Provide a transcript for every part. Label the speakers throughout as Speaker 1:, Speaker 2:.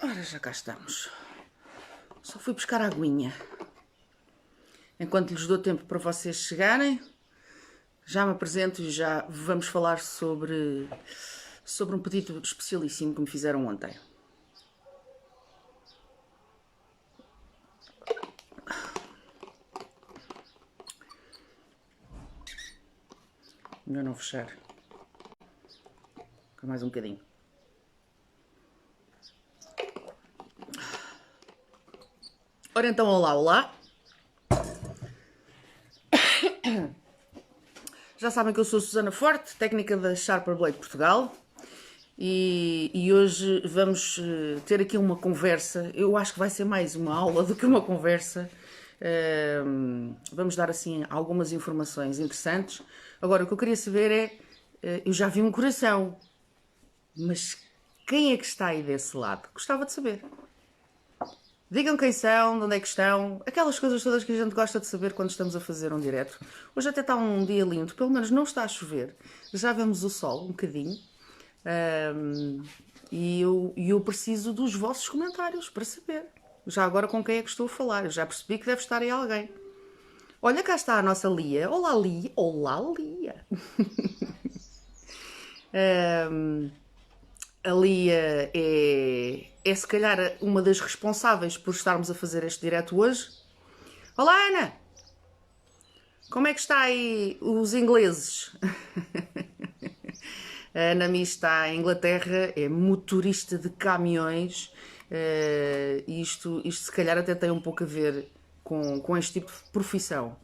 Speaker 1: Ora, já cá estamos. Só fui buscar a aguinha. Enquanto lhes dou tempo para vocês chegarem, já me apresento e já vamos falar sobre um pedido especialíssimo que me fizeram ontem. Melhor não fechar. Fica mais um bocadinho. Ora então, olá, olá. Já sabem que eu sou Susana Forte, técnica da Sharper Blade Portugal. E hoje vamos ter aqui uma conversa. Eu acho que vai ser mais uma aula do que uma conversa. Vamos dar assim algumas informações interessantes. Agora, o que eu queria saber é, eu já vi um coração, mas quem é que está aí desse lado? Gostava de saber. Digam quem são, de onde é que estão, aquelas coisas todas que a gente gosta de saber quando estamos a fazer um direto. Hoje até está um dia lindo, pelo menos não está a chover. Já vemos o sol um bocadinho. E eu preciso dos vossos comentários para saber. Já agora com quem é que estou a falar. Eu já percebi que deve estar aí alguém. Olha, cá está a nossa Lia. Olá, Lia. Olá, Lia. A Lia é se calhar uma das responsáveis por estarmos a fazer este direto hoje. Olá, Ana! Como é que está aí os ingleses? A Ana Mi está em Inglaterra, é motorista de caminhões. Isto se calhar até tem um pouco a ver com este tipo de profissão.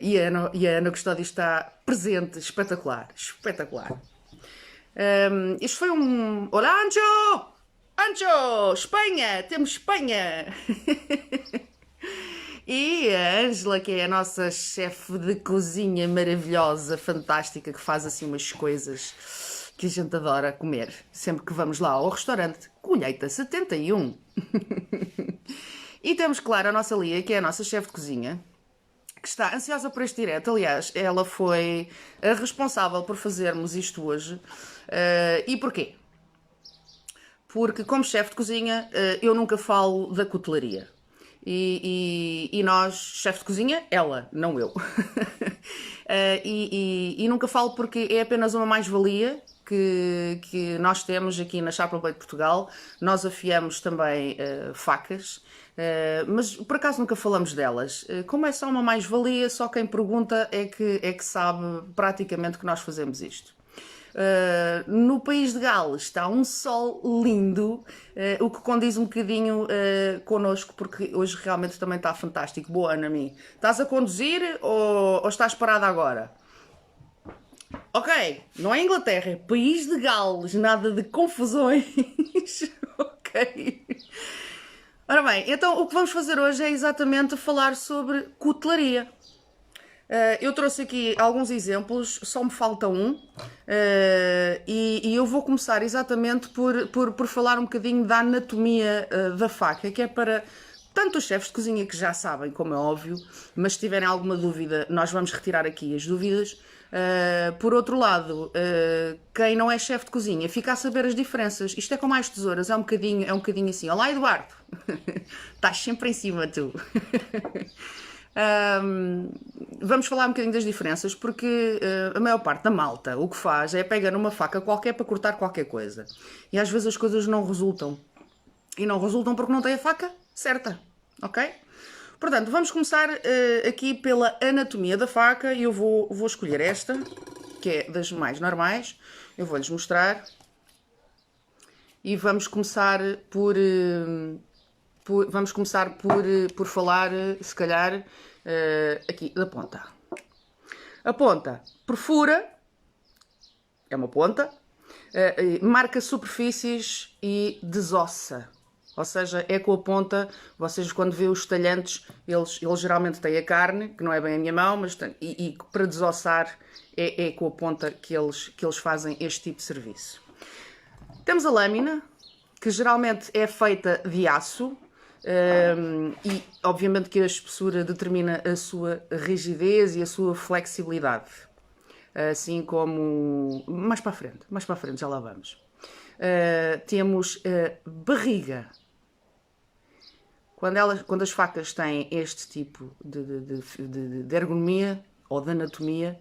Speaker 1: E a Ana Custódio está presente, espetacular, espetacular. Isto foi um... Olá, Anjo! Anjo! Espanha! Temos Espanha! E a Ângela, que é a nossa chefe de cozinha maravilhosa, fantástica, que faz assim umas coisas que a gente adora comer. Sempre que vamos lá ao restaurante, Colheita 71. E temos, claro, a nossa Lia, que é a nossa chefe de cozinha, que está ansiosa por este direto. Aliás, ela foi a responsável por fazermos isto hoje. E porquê? Porque, como chefe de cozinha, eu nunca falo da cutelaria. E nós, chefe de cozinha, ela, não eu. E nunca falo porque é apenas uma mais-valia que nós temos aqui na Sharper Blade Portugal. Nós afiamos também facas, mas por acaso nunca falamos delas. Como é só uma mais-valia, só quem pergunta é que sabe praticamente que nós fazemos isto. No país de Gales está um sol lindo, o que condiz um bocadinho connosco, porque hoje realmente também está fantástico. Boa, Ana Mi. Estás a conduzir ou estás parada agora? Ok, não é Inglaterra, é país de Gales, nada de confusões. Ok. Ora bem, então o que vamos fazer hoje é exatamente falar sobre cutelaria. Eu trouxe aqui alguns exemplos, só me falta um, e eu vou começar exatamente por falar um bocadinho da anatomia da faca, que é para tanto os chefes de cozinha que já sabem, como é óbvio, mas se tiverem alguma dúvida, nós vamos retirar aqui as dúvidas. Por outro lado, quem não é chefe de cozinha fica a saber as diferenças. Isto é com mais tesouras, é um bocadinho assim. Olá, Eduardo! Estás sempre em cima, tu! Vamos falar um bocadinho das diferenças, porque a maior parte da malta o que faz é pegar numa faca qualquer para cortar qualquer coisa. E às vezes as coisas não resultam. E não resultam porque não tem a faca certa, ok? Portanto, vamos começar aqui pela anatomia da faca e eu vou escolher esta, que é das mais normais. Eu vou-lhes mostrar. E vamos começar por falar, se calhar, aqui da ponta. A ponta perfura, é uma ponta, marca superfícies e desossa. Ou seja, é com a ponta, vocês quando vêem os talhantes, eles geralmente têm a carne, que não é bem a minha mão, mas e para desossar é com a ponta que eles fazem este tipo de serviço. Temos a lâmina, que geralmente é feita de aço. E obviamente que a espessura determina a sua rigidez e a sua flexibilidade. Assim como mais para a frente já lá vamos. Temos a barriga. Quando as facas têm este tipo de ergonomia ou de anatomia,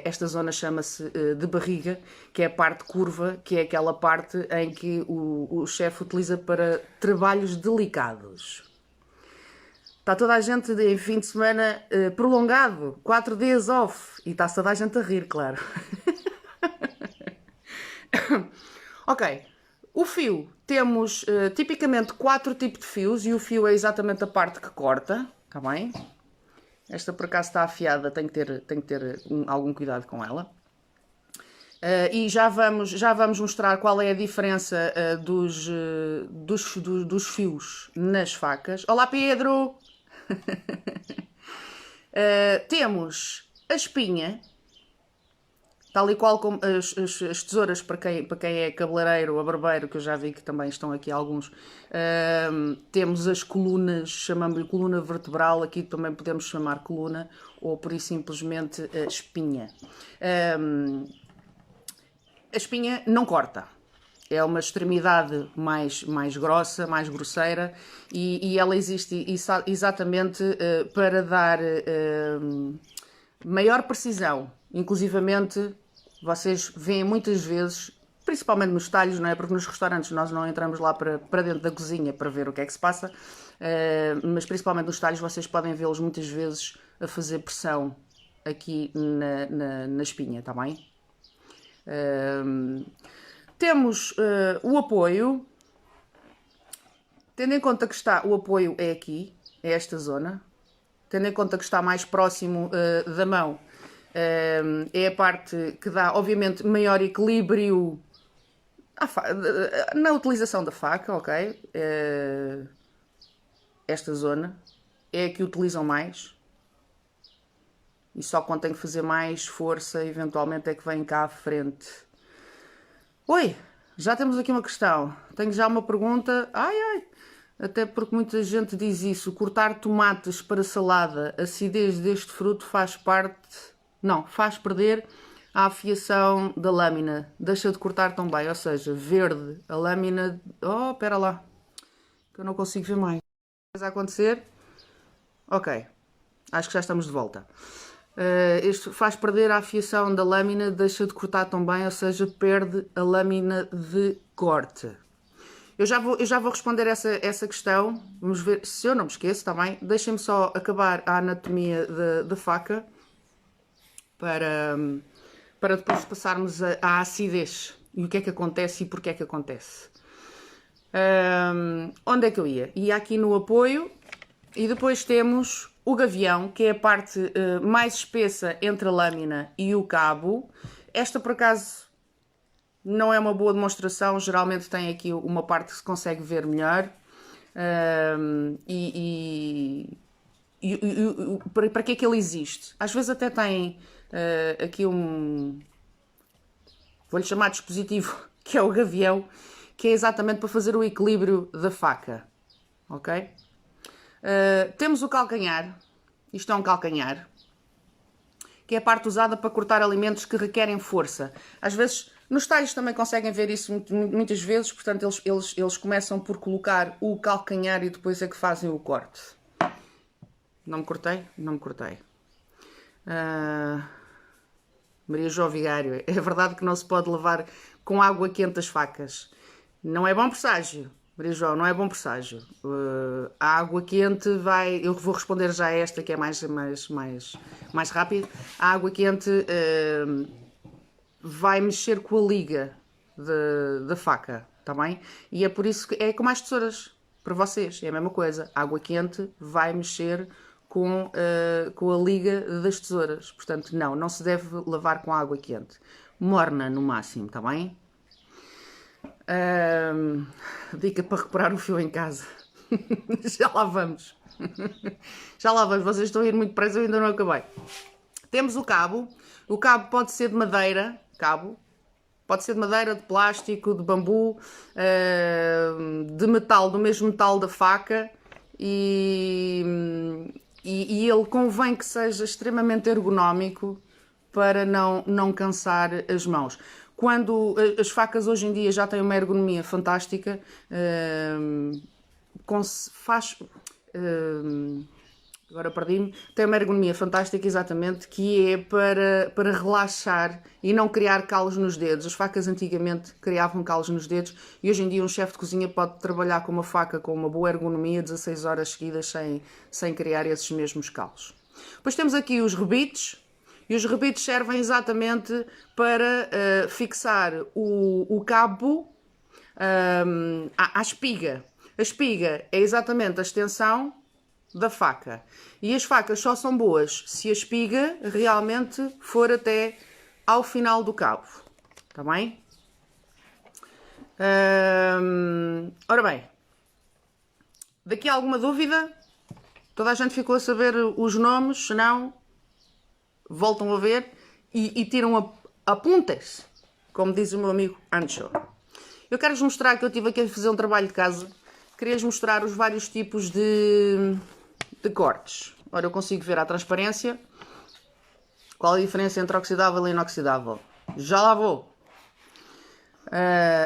Speaker 1: esta zona chama-se de barriga, que é a parte curva, que é aquela parte em que o chefe utiliza para trabalhos delicados. Está toda a gente em fim de semana prolongado, 4 dias off, e está toda a gente a rir, claro. Ok, o fio, temos tipicamente 4 tipos de fios, e o fio é exatamente a parte que corta, está bem? Esta por acaso está afiada, tenho que ter algum cuidado com ela. E já vamos mostrar qual é a diferença dos fios nas facas. Olá, Pedro! Temos a espinha, tal e qual como as tesouras, para quem é cabeleireiro ou barbeiro, que eu já vi que também estão aqui alguns. Temos as colunas, chamamos-lhe coluna vertebral, aqui também podemos chamar coluna, ou por isso simplesmente a espinha. A espinha não corta. É uma extremidade mais grossa, mais grosseira, e ela existe exatamente para dar maior precisão. Inclusivamente, vocês veem muitas vezes, principalmente nos talhos, não é? Porque nos restaurantes nós não entramos lá para dentro da cozinha para ver o que é que se passa, mas principalmente nos talhos vocês podem vê-los muitas vezes a fazer pressão aqui na espinha, está bem? Temos o apoio, tendo em conta que o apoio é aqui, é esta zona, tendo em conta que está mais próximo da mão, é a parte que dá, obviamente, maior equilíbrio na utilização da faca, ok? Esta zona é a que utilizam mais, e só quando tem que fazer mais força, eventualmente, é que vem cá à frente. Oi, já temos aqui uma questão. Tenho já uma pergunta. Até porque muita gente diz isso. Cortar tomates para salada, a acidez deste fruto faz perder a afiação da lâmina. Deixa de cortar tão bem. Ou seja, verde, a lâmina... Oh, espera lá. Que eu não consigo ver mais. O que vai acontecer? Ok. Acho que já estamos de volta. Isto faz perder a afiação da lâmina, deixa de cortar tão bem, ou seja, perde a lâmina de corte. Eu já vou responder essa questão. Vamos ver se eu não me esqueço, está bem? Deixem-me só acabar a anatomia da faca para depois passarmos à acidez e o que é que acontece e porque é que acontece. Onde é que eu ia? Ia aqui no apoio, e depois temos o gavião, que é a parte mais espessa entre a lâmina e o cabo. Esta, por acaso, não é uma boa demonstração. Geralmente tem aqui uma parte que se consegue ver melhor. Para que é que ele existe? Às vezes até tem aqui vou-lhe chamar dispositivo, que é o gavião, que é exatamente para fazer o equilíbrio da faca. Ok? Temos o calcanhar. Isto é um calcanhar, que é a parte usada para cortar alimentos que requerem força. Às vezes, nos talhos também conseguem ver isso muitas vezes, portanto eles começam por colocar o calcanhar e depois é que fazem o corte. Não me cortei? Não me cortei. Maria João Vigário, é verdade que não se pode levar com água quente as facas. Não é bom presságio. Maria João, não é bom presságio. A água quente vai... Eu vou responder já a esta, que é mais rápido. A água quente vai mexer com a liga da faca, está bem? E é por isso que é como as tesouras, para vocês. É a mesma coisa. A água quente vai mexer com a liga das tesouras. Portanto, não se deve lavar com água quente. Morna, no máximo, está bem? Dica para reparar o fio em casa. Já lá vamos. Já lá vamos. Vocês estão a ir muito depressa, eu ainda não acabei. Temos o cabo. O cabo pode ser de madeira. Cabo. Pode ser de madeira, de plástico, de bambu, de metal, do mesmo metal da faca. E ele convém que seja extremamente ergonómico para não cansar as mãos. Quando as facas hoje em dia já têm uma ergonomia fantástica, faz... Agora perdi-me. Tem uma ergonomia fantástica, exatamente, que é para relaxar e não criar calos nos dedos. As facas antigamente criavam calos nos dedos e hoje em dia um chefe de cozinha pode trabalhar com uma faca com uma boa ergonomia 16 horas seguidas sem criar esses mesmos calos. Depois temos aqui os rebites. E os rebites servem exatamente para fixar o cabo à espiga. A espiga é exatamente a extensão da faca. E as facas só são boas se a espiga realmente for até ao final do cabo. Está bem? Ora bem, daqui a alguma dúvida? Toda a gente ficou a saber os nomes, se não, voltam a ver e tiram apontes, como diz o meu amigo Ancho. Eu quero-vos mostrar que eu estive aqui a fazer um trabalho de casa. Queria-vos mostrar os vários tipos de cortes. Ora, eu consigo ver à transparência qual a diferença entre oxidável e inoxidável. Já lá vou.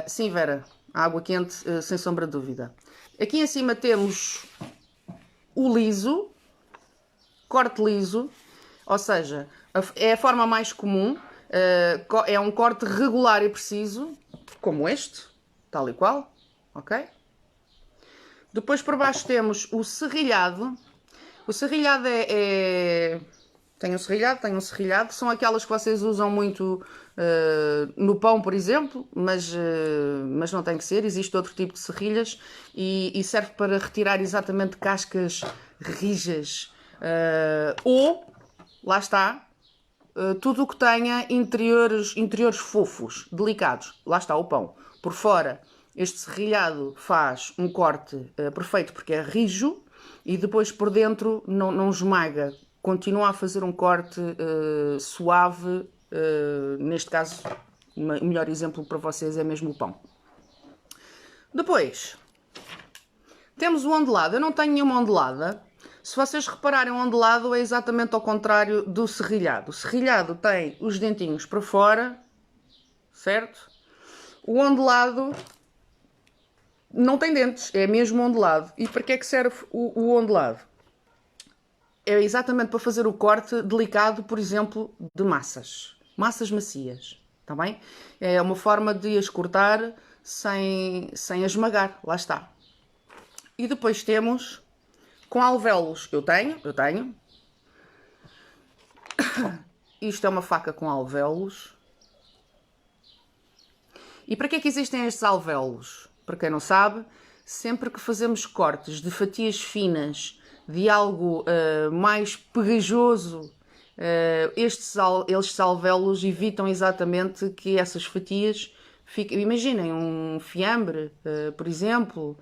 Speaker 1: Sim, Vera, a água quente, sem sombra de dúvida. Aqui em cima temos o liso, corte liso, ou seja, é a forma mais comum, é um corte regular e preciso, como este, tal e qual, ok? Depois por baixo temos o serrilhado. O serrilhado tem um serrilhado, são aquelas que vocês usam muito no pão, por exemplo, mas não tem que ser, existe outro tipo de serrilhas e serve para retirar exatamente cascas rijas ou, lá está, tudo o que tenha interiores fofos, delicados. Lá está o pão. Por fora, este serrilhado faz um corte perfeito porque é rijo e depois por dentro não esmaga. Continua a fazer um corte suave. Neste caso, o melhor exemplo para vocês é mesmo o pão. Depois, temos o ondelado. Eu não tenho nenhuma ondelada. Se vocês repararem, o ondelado é exatamente ao contrário do serrilhado. O serrilhado tem os dentinhos para fora, certo? O ondelado não tem dentes, é mesmo ondelado. E para que é que serve o ondelado? É exatamente para fazer o corte delicado, por exemplo, de massas macias, está bem? É uma forma de as cortar sem esmagar, lá está. E depois temos com alvéolos, eu tenho. Isto é uma faca com alvéolos. E para que é que existem estes alvéolos? Para quem não sabe, sempre que fazemos cortes de fatias finas de algo mais pegajoso, estes alvéolos evitam exatamente que essas fatias fiquem. Imaginem um fiambre, por exemplo,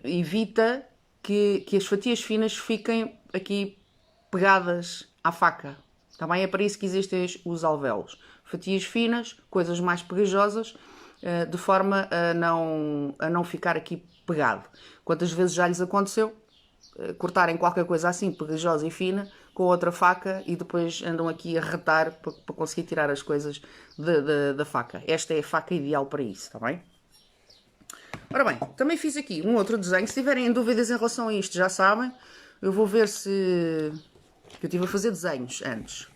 Speaker 1: evita que as fatias finas fiquem aqui pegadas à faca. Também é para isso que existem os alvéolos. Fatias finas, coisas mais pegajosas, de forma a não ficar aqui pegado. Quantas vezes já lhes aconteceu cortarem qualquer coisa assim pegajosa e fina com outra faca e depois andam aqui a retar para conseguir tirar as coisas da faca. Esta é a faca ideal para isso, está bem? Ora bem, também fiz aqui um outro desenho. Se tiverem dúvidas em relação a isto, já sabem. Eu vou ver se... Eu estive a fazer desenhos antes.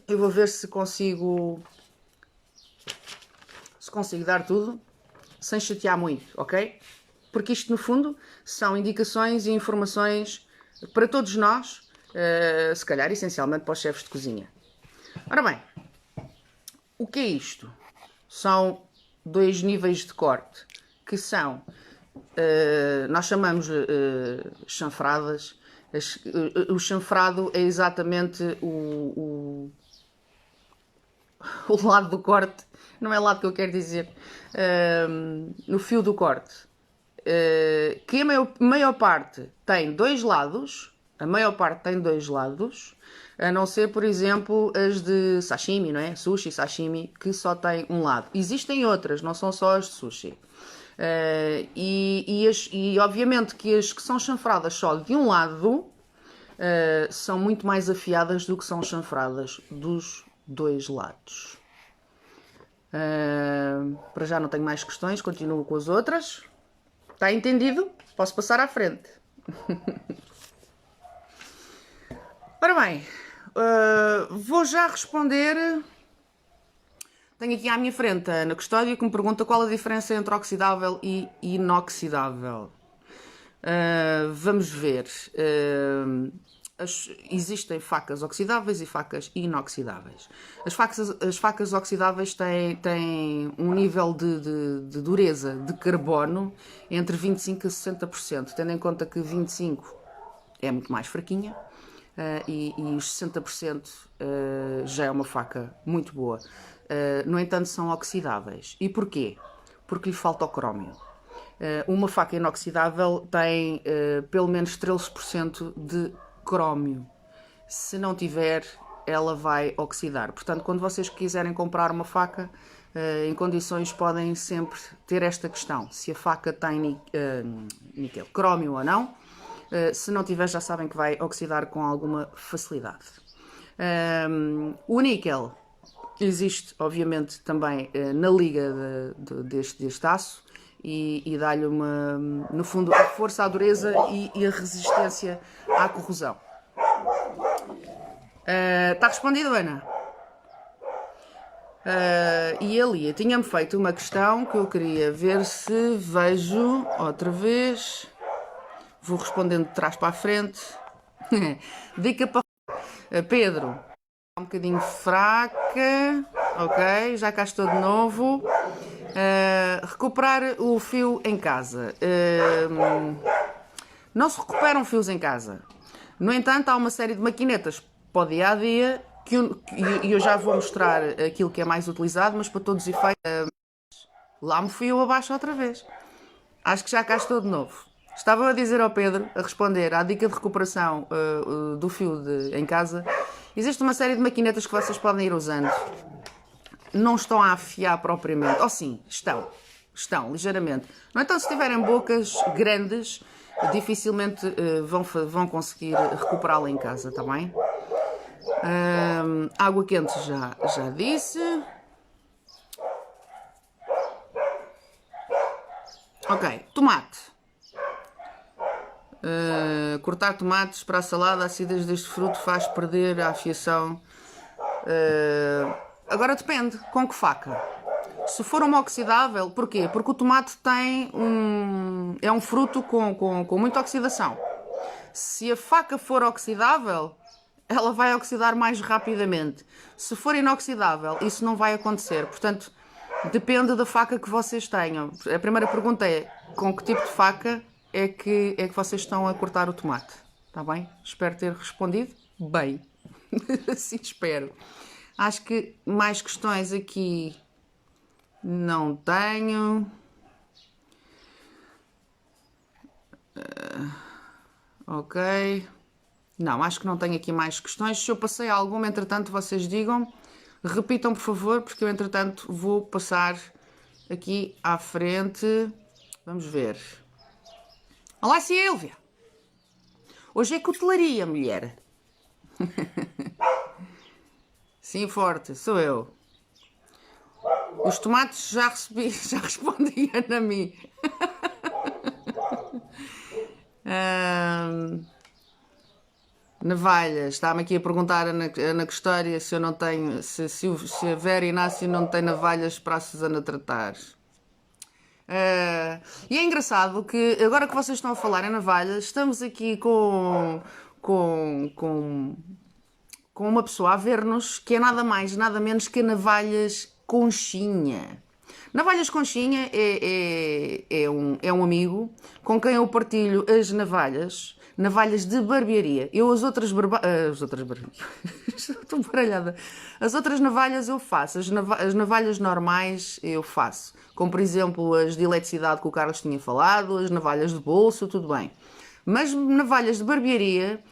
Speaker 1: Eu vou ver se consigo dar tudo sem chatear muito, ok? Porque isto, no fundo, são indicações e informações para todos nós, se calhar, essencialmente para os chefes de cozinha. Ora bem, o que é isto? São 2 níveis de corte, que são, nós chamamos chanfradas. O chanfrado é exatamente o lado do corte, não é lado que eu quero dizer, no fio do corte, que a maior parte tem 2 lados, A não ser, por exemplo, as de sashimi, não é? Sushi, sashimi, que só tem um lado. Existem outras, não são só as de sushi. E obviamente que as que são chanfradas só de um lado são muito mais afiadas do que são chanfradas dos dois lados. Para já não tenho mais questões, continuo com as outras. Está entendido? Posso passar à frente. Ora bem, vou já responder. Tenho aqui à minha frente a Ana Custódio que me pergunta qual a diferença entre oxidável e inoxidável. Vamos ver. Existem facas oxidáveis e facas inoxidáveis. As facas oxidáveis têm um nível de dureza de carbono entre 25% a 60%, tendo em conta que 25% é muito mais fraquinha. E os 60% já é uma faca muito boa. No entanto, são oxidáveis. E porquê? Porque lhe falta o crómio. Uma faca inoxidável tem pelo menos 13% de crómio. Se não tiver, ela vai oxidar. Portanto, quando vocês quiserem comprar uma faca em condições, podem sempre ter esta questão: se a faca tem níquel, crómio ou não. Se não tiver, já sabem que vai oxidar com alguma facilidade. O níquel existe, obviamente, também na liga deste aço e dá-lhe, no fundo, a força, a dureza e a resistência à corrosão. Está respondido, Ana? E ali, tinha-me feito uma questão que eu queria ver se vejo outra vez. Vou respondendo de trás para a frente. Dica para Pedro. Um bocadinho fraca. Ok, já cá estou de novo. Recuperar o fio em casa. Não se recuperam fios em casa. No entanto, há uma série de maquinetas para o dia a dia que eu já vou mostrar aquilo que é mais utilizado, mas para todos os efeitos, lá me fio abaixo outra vez. Acho que já cá estou de novo. Estava a dizer ao Pedro, a responder à dica de recuperação do fio em casa. Existe uma série de maquinetas que vocês podem ir usando. Não estão a afiar propriamente. Ou sim, estão, ligeiramente. No entanto, se tiverem bocas grandes, dificilmente vão conseguir recuperá-la em casa, está bem? Água quente já disse. Ok, tomate. Cortar tomates para a salada, a acidez deste fruto faz perder a afiação. Agora depende, com que faca? Se for uma oxidável, porquê? Porque o tomate é um fruto com muita oxidação. Se a faca for oxidável, ela vai oxidar mais rapidamente. Se for inoxidável, isso não vai acontecer. Portanto, depende da faca que vocês tenham. A primeira pergunta é: com que tipo de faca é que vocês estão a cortar o tomate? Está bem? Espero ter respondido bem. Assim espero. Acho que mais questões aqui não tenho. Ok. Não, acho que não tenho aqui mais questões. Se eu passei alguma, entretanto, vocês digam. Repitam, por favor, porque eu, entretanto, vou passar aqui à frente. Vamos ver. Olá, Silvia! Hoje é cutelaria, mulher. Sim, forte, sou eu. Os tomates já recebi, já respondi, Ana mim. Navalhas, está-me aqui a perguntar a Ana Custódia se eu não tenho, se a Vera Inácio não tem navalhas para a Susana tratar. E é engraçado que agora que vocês estão a falar em navalhas, estamos aqui com uma pessoa a ver-nos que é nada mais, nada menos que a Navalhas Conchinha. Navalhas Conchinha é um amigo com quem eu partilho as navalhas de barbearia. Eu as outras estou baralhada. As outras navalhas eu faço, as navalhas normais eu faço. Como, por exemplo, as de eletricidade que o Carlos tinha falado, as navalhas de bolso, tudo bem. Mas navalhas de barbearia,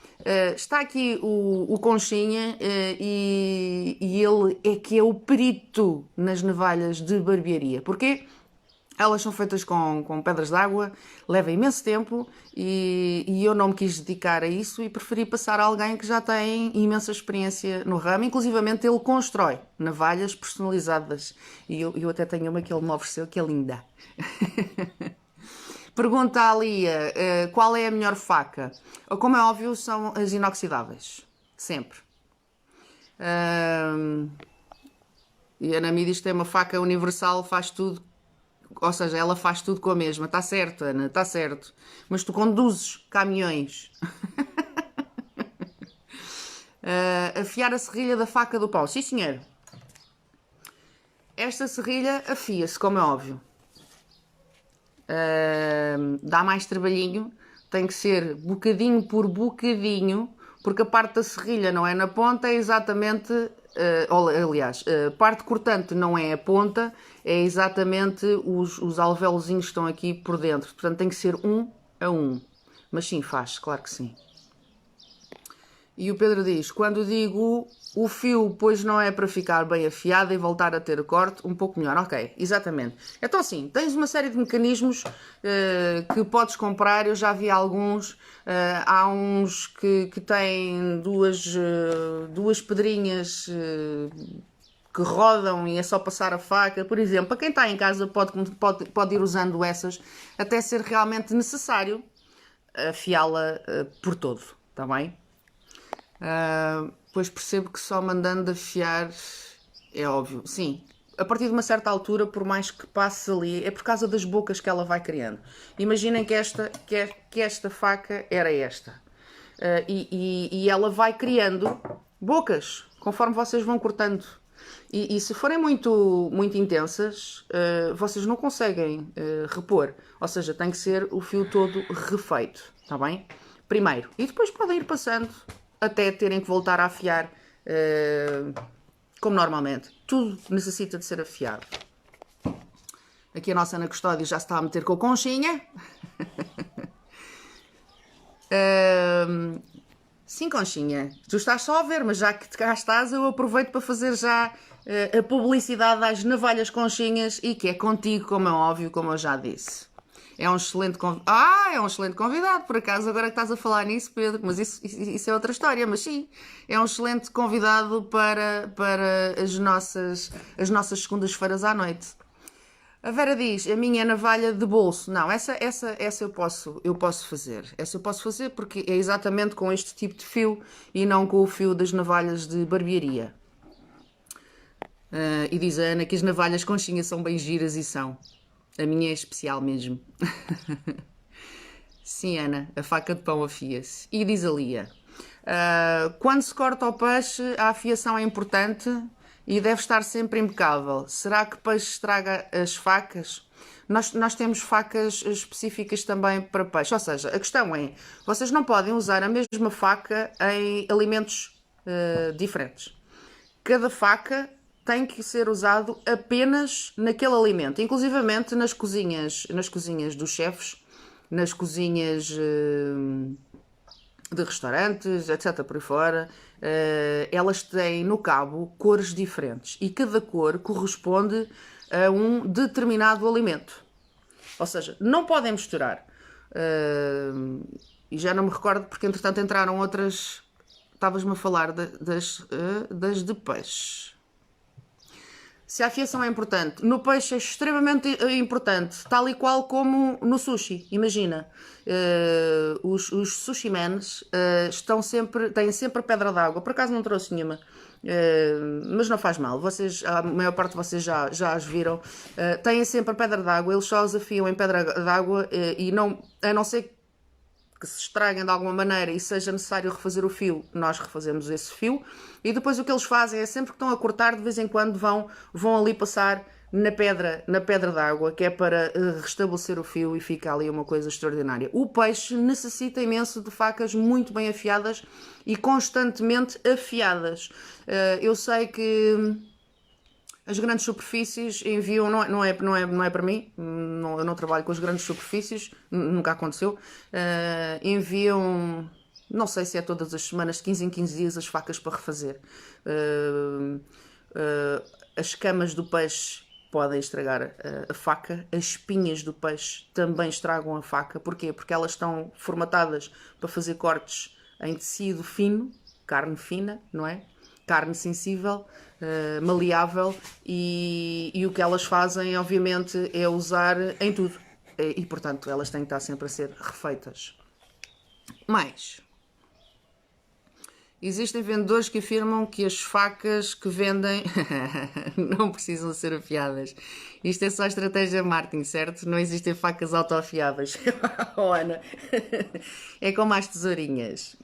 Speaker 1: Está aqui o Conchinha e ele é que é o perito nas navalhas de barbearia. Porquê? Elas são feitas com pedras d'água, leva imenso tempo e eu não me quis dedicar a isso e preferi passar a alguém que já tem imensa experiência no ramo. Inclusivamente ele constrói navalhas personalizadas e eu até tenho uma que ele me ofereceu que é linda. Pergunta a Lia, qual é a melhor faca? Como é óbvio, são as inoxidáveis. Sempre. E a Ana me diz que tem uma faca universal, faz tudo. Ou seja, ela faz tudo com a mesma. Está certo, Ana, está certo. Mas tu conduzes caminhões. Afiar a serrilha da faca do pão. Sim, senhor. Esta serrilha afia-se, como é óbvio. Dá mais trabalhinho. Tem que ser bocadinho por bocadinho, porque a parte da serrilha não é na ponta, é exatamente... aliás, a parte cortante não é a ponta, é exatamente os alvéolozinhos que estão aqui por dentro. Portanto, tem que ser um a um. Mas sim, faz, claro que sim. E o Pedro diz, quando digo o fio, pois não é para ficar bem afiado e voltar a ter o corte, um pouco melhor. Ok, exatamente. Então sim, tens uma série de mecanismos que podes comprar, eu já vi alguns. Há uns que têm duas pedrinhas que rodam e é só passar a faca. Por exemplo, para quem está em casa pode ir usando essas até ser realmente necessário afiá-la por todo, está bem? Pois percebo que só mandando afiar é óbvio. Sim, a partir de uma certa altura, por mais que passe ali, é por causa das bocas que ela vai criando. Imaginem que esta faca era esta. E ela vai criando bocas conforme vocês vão cortando. E se forem muito intensas, vocês não conseguem repor. Ou seja, tem que ser o fio todo refeito, está bem? Primeiro. E depois podem ir passando até terem que voltar a afiar como normalmente. Tudo necessita de ser afiado. Aqui a nossa Ana Custódio já se está a meter com a conchinha. Sim, conchinha. Tu estás só a ver, mas já que cá estás, eu aproveito para fazer já a publicidade das navalhas conchinhas e que é contigo, como é óbvio, como eu já disse. É um excelente convidado. É um excelente convidado, por acaso, agora que estás a falar nisso, Pedro. Mas isso é outra história, mas sim, é um excelente convidado para as nossas segundas-feiras à noite. A Vera diz, a minha é navalha de bolso. Não, essa eu posso fazer. Essa eu posso fazer porque é exatamente com este tipo de fio e não com o fio das navalhas de barbearia. E diz a Ana que as navalhas conchinha são bem giras e são. A minha é especial mesmo. Sim, Ana, a faca de pão afia-se. E diz a Lia, quando se corta o peixe, a afiação é importante e deve estar sempre impecável. Será que peixe estraga as facas? Nós temos facas específicas também para peixe. Ou seja, a questão é, vocês não podem usar a mesma faca em alimentos diferentes. Cada faca tem que ser usado apenas naquele alimento, inclusivamente nas cozinhas dos chefes, nas cozinhas de restaurantes, etc. por aí fora, elas têm no cabo cores diferentes e cada cor corresponde a um determinado alimento. Ou seja, não podem misturar. E já não me recordo porque entretanto entraram outras. Estavas-me a falar das de peixe. Se a afiação é importante, no peixe é extremamente importante, tal e qual como no sushi. Imagina, os sushi mans têm sempre pedra d'água. Por acaso não trouxe nenhuma, mas não faz mal. A maior parte de vocês já as viram. Têm sempre pedra d'água, eles só os afiam em pedra d'água e não, a não ser que se estraguem de alguma maneira e seja necessário refazer o fio, nós refazemos esse fio. E depois o que eles fazem é sempre que estão a cortar, de vez em quando vão ali passar na pedra d'água, que é para restabelecer o fio e fica ali uma coisa extraordinária. O peixe necessita imenso de facas muito bem afiadas e constantemente afiadas. Eu sei que as grandes superfícies enviam, não é para mim, eu não trabalho com as grandes superfícies, nunca aconteceu, enviam não sei se é todas as semanas, de 15 em 15 dias, as facas para refazer. Uh, as escamas do peixe podem estragar a faca, as espinhas do peixe também estragam a faca. Porquê? Porque elas estão formatadas para fazer cortes em tecido fino, carne fina, não é? Carne sensível, maleável, e o que elas fazem, obviamente, é usar em tudo. E, portanto, elas têm que estar sempre a ser refeitas. Mais, existem vendedores que afirmam que as facas que vendem não precisam ser afiadas. Isto é só estratégia marketing, certo? Não existem facas autoafiáveis. Oh, Ana, é como as tesourinhas,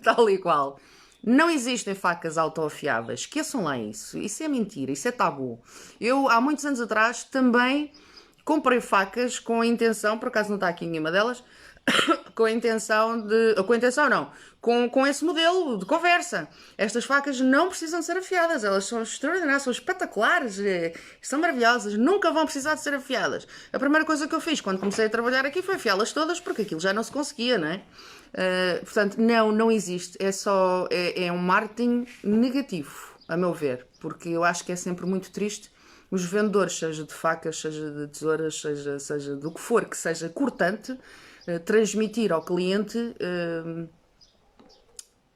Speaker 1: tal e qual. Não existem facas autoafiáveis. Esqueçam lá isso. Isso é mentira, isso é tabu. Eu, há muitos anos atrás, também comprei facas com a intenção, por acaso não está aqui nenhuma delas, com a intenção de... Com a intenção não, com esse modelo de conversa. Estas facas não precisam ser afiadas, elas são extraordinárias, são espetaculares, são maravilhosas, nunca vão precisar de ser afiadas. A primeira coisa que eu fiz quando comecei a trabalhar aqui foi afiá-las todas, porque aquilo já não se conseguia, não é? Portanto, não existe, é um marketing negativo, a meu ver, porque eu acho que é sempre muito triste os vendedores, seja de facas, seja de tesouras, seja do que for, que seja cortante, transmitir ao cliente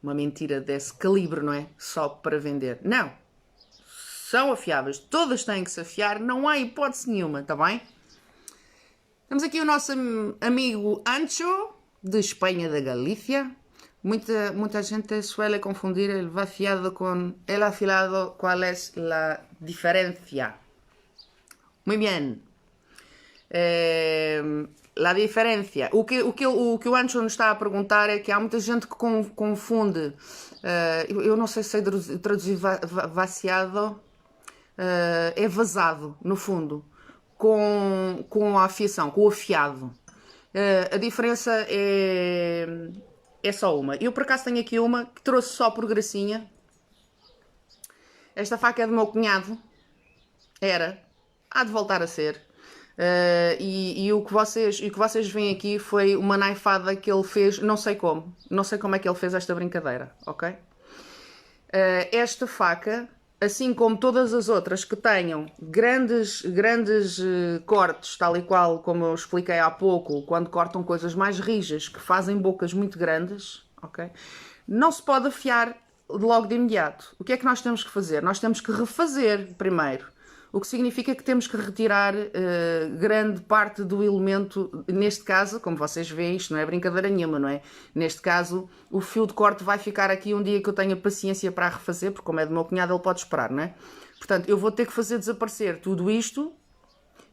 Speaker 1: uma mentira desse calibre, não é? Só para vender. Não. São afiáveis. Todas têm que se afiar. Não há hipótese nenhuma, está bem? Temos aqui o nosso amigo Ancho, de Espanha, da Galícia. Muita gente suele confundir el vaciado con el afilado. ¿Cuál es la diferencia? Muy bien. La diferença. O que o Ancho nos está a perguntar é que há muita gente que confunde, eu não sei se sei traduzir vaciado, é vazado, no fundo, com a afiação, com o afiado. A diferença é só uma. Eu por acaso tenho aqui uma que trouxe só por gracinha. Esta faca é do meu cunhado. Há de voltar a ser. E o que vocês veem aqui foi uma naifada que ele fez, não sei como é que ele fez esta brincadeira, ok? Esta faca, assim como todas as outras que tenham grandes cortes, tal e qual como eu expliquei há pouco, quando cortam coisas mais rijas, que fazem bocas muito grandes, ok? Não se pode afiar logo de imediato. O que é que nós temos que fazer? Nós temos que refazer primeiro. O que significa que temos que retirar grande parte do elemento, neste caso, como vocês veem, isto não é brincadeira nenhuma, não é? Neste caso, o fio de corte vai ficar aqui um dia que eu tenha paciência para refazer, porque como é do meu cunhado, ele pode esperar, não é? Portanto, eu vou ter que fazer desaparecer tudo isto,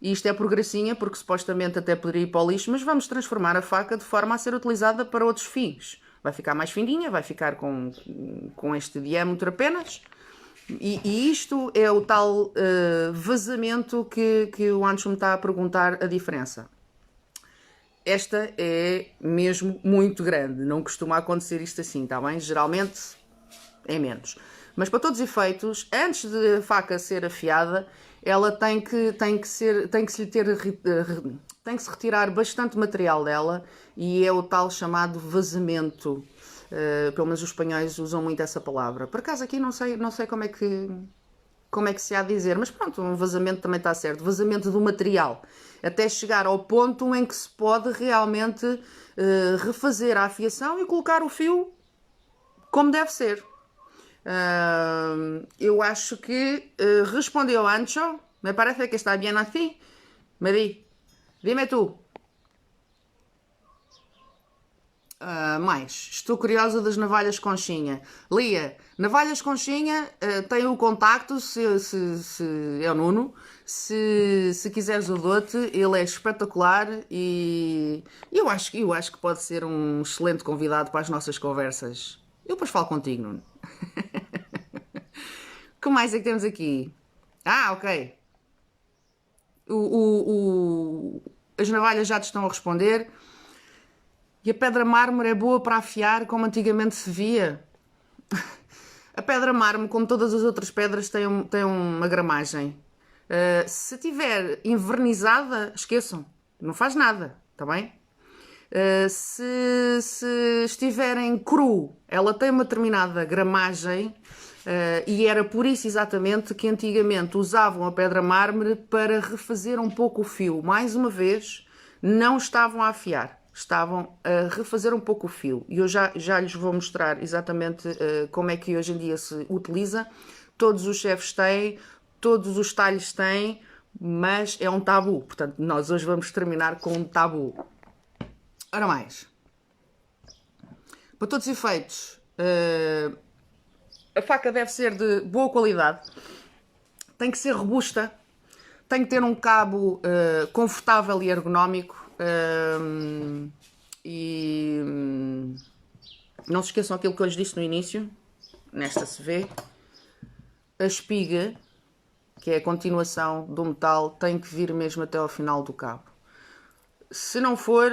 Speaker 1: e isto é por gracinha, porque supostamente até poderia ir para o lixo, mas vamos transformar a faca de forma a ser utilizada para outros fins. Vai ficar mais fininha, vai ficar com este diâmetro apenas. E isto é o tal vazamento que o Ancho me está a perguntar a diferença. Esta é mesmo muito grande, não costuma acontecer isto assim, está bem? Geralmente é menos. Mas para todos os efeitos, antes de a faca ser afiada, ela tem que se retirar bastante material dela, e é o tal chamado vazamento. Pelo menos os espanhóis usam muito essa palavra. Por acaso aqui não sei como é que se há a dizer, mas pronto, um vazamento também está certo. Vazamento do material, até chegar ao ponto em que se pode realmente refazer a afiação e colocar o fio como deve ser. Eu acho que respondeu Ancho. Me parece que está bem assim. Dime tu. Mais, estou curiosa das navalhas conchinha. Lia, navalhas conchinha, tem o contacto, se é o Nuno, se quiseres o dou-te, ele é espetacular e eu acho que pode ser um excelente convidado para as nossas conversas. Eu depois falo contigo, Nuno. O que mais é que temos aqui? Ok. As navalhas já te estão a responder. E a pedra mármore é boa para afiar, como antigamente se via? A pedra mármore, como todas as outras pedras, tem uma gramagem. Se tiver envernizada, esqueçam, não faz nada, está bem? Se estiverem cru, ela tem uma determinada gramagem, e era por isso exatamente que antigamente usavam a pedra mármore para refazer um pouco o fio. Mais uma vez, não estavam a afiar, estavam a refazer um pouco o fio. E eu já lhes vou mostrar exatamente como é que hoje em dia se utiliza. Todos os chefes têm, todos os talhos têm, mas é um tabu. Portanto, nós hoje vamos terminar com um tabu. Ora mais, para todos os efeitos, a faca deve ser de boa qualidade, tem que ser robusta, tem que ter um cabo confortável e ergonómico, e não se esqueçam aquilo que eu lhes disse no início. Nesta se vê a espiga, que é a continuação do metal, tem que vir mesmo até ao final do cabo. Se não for,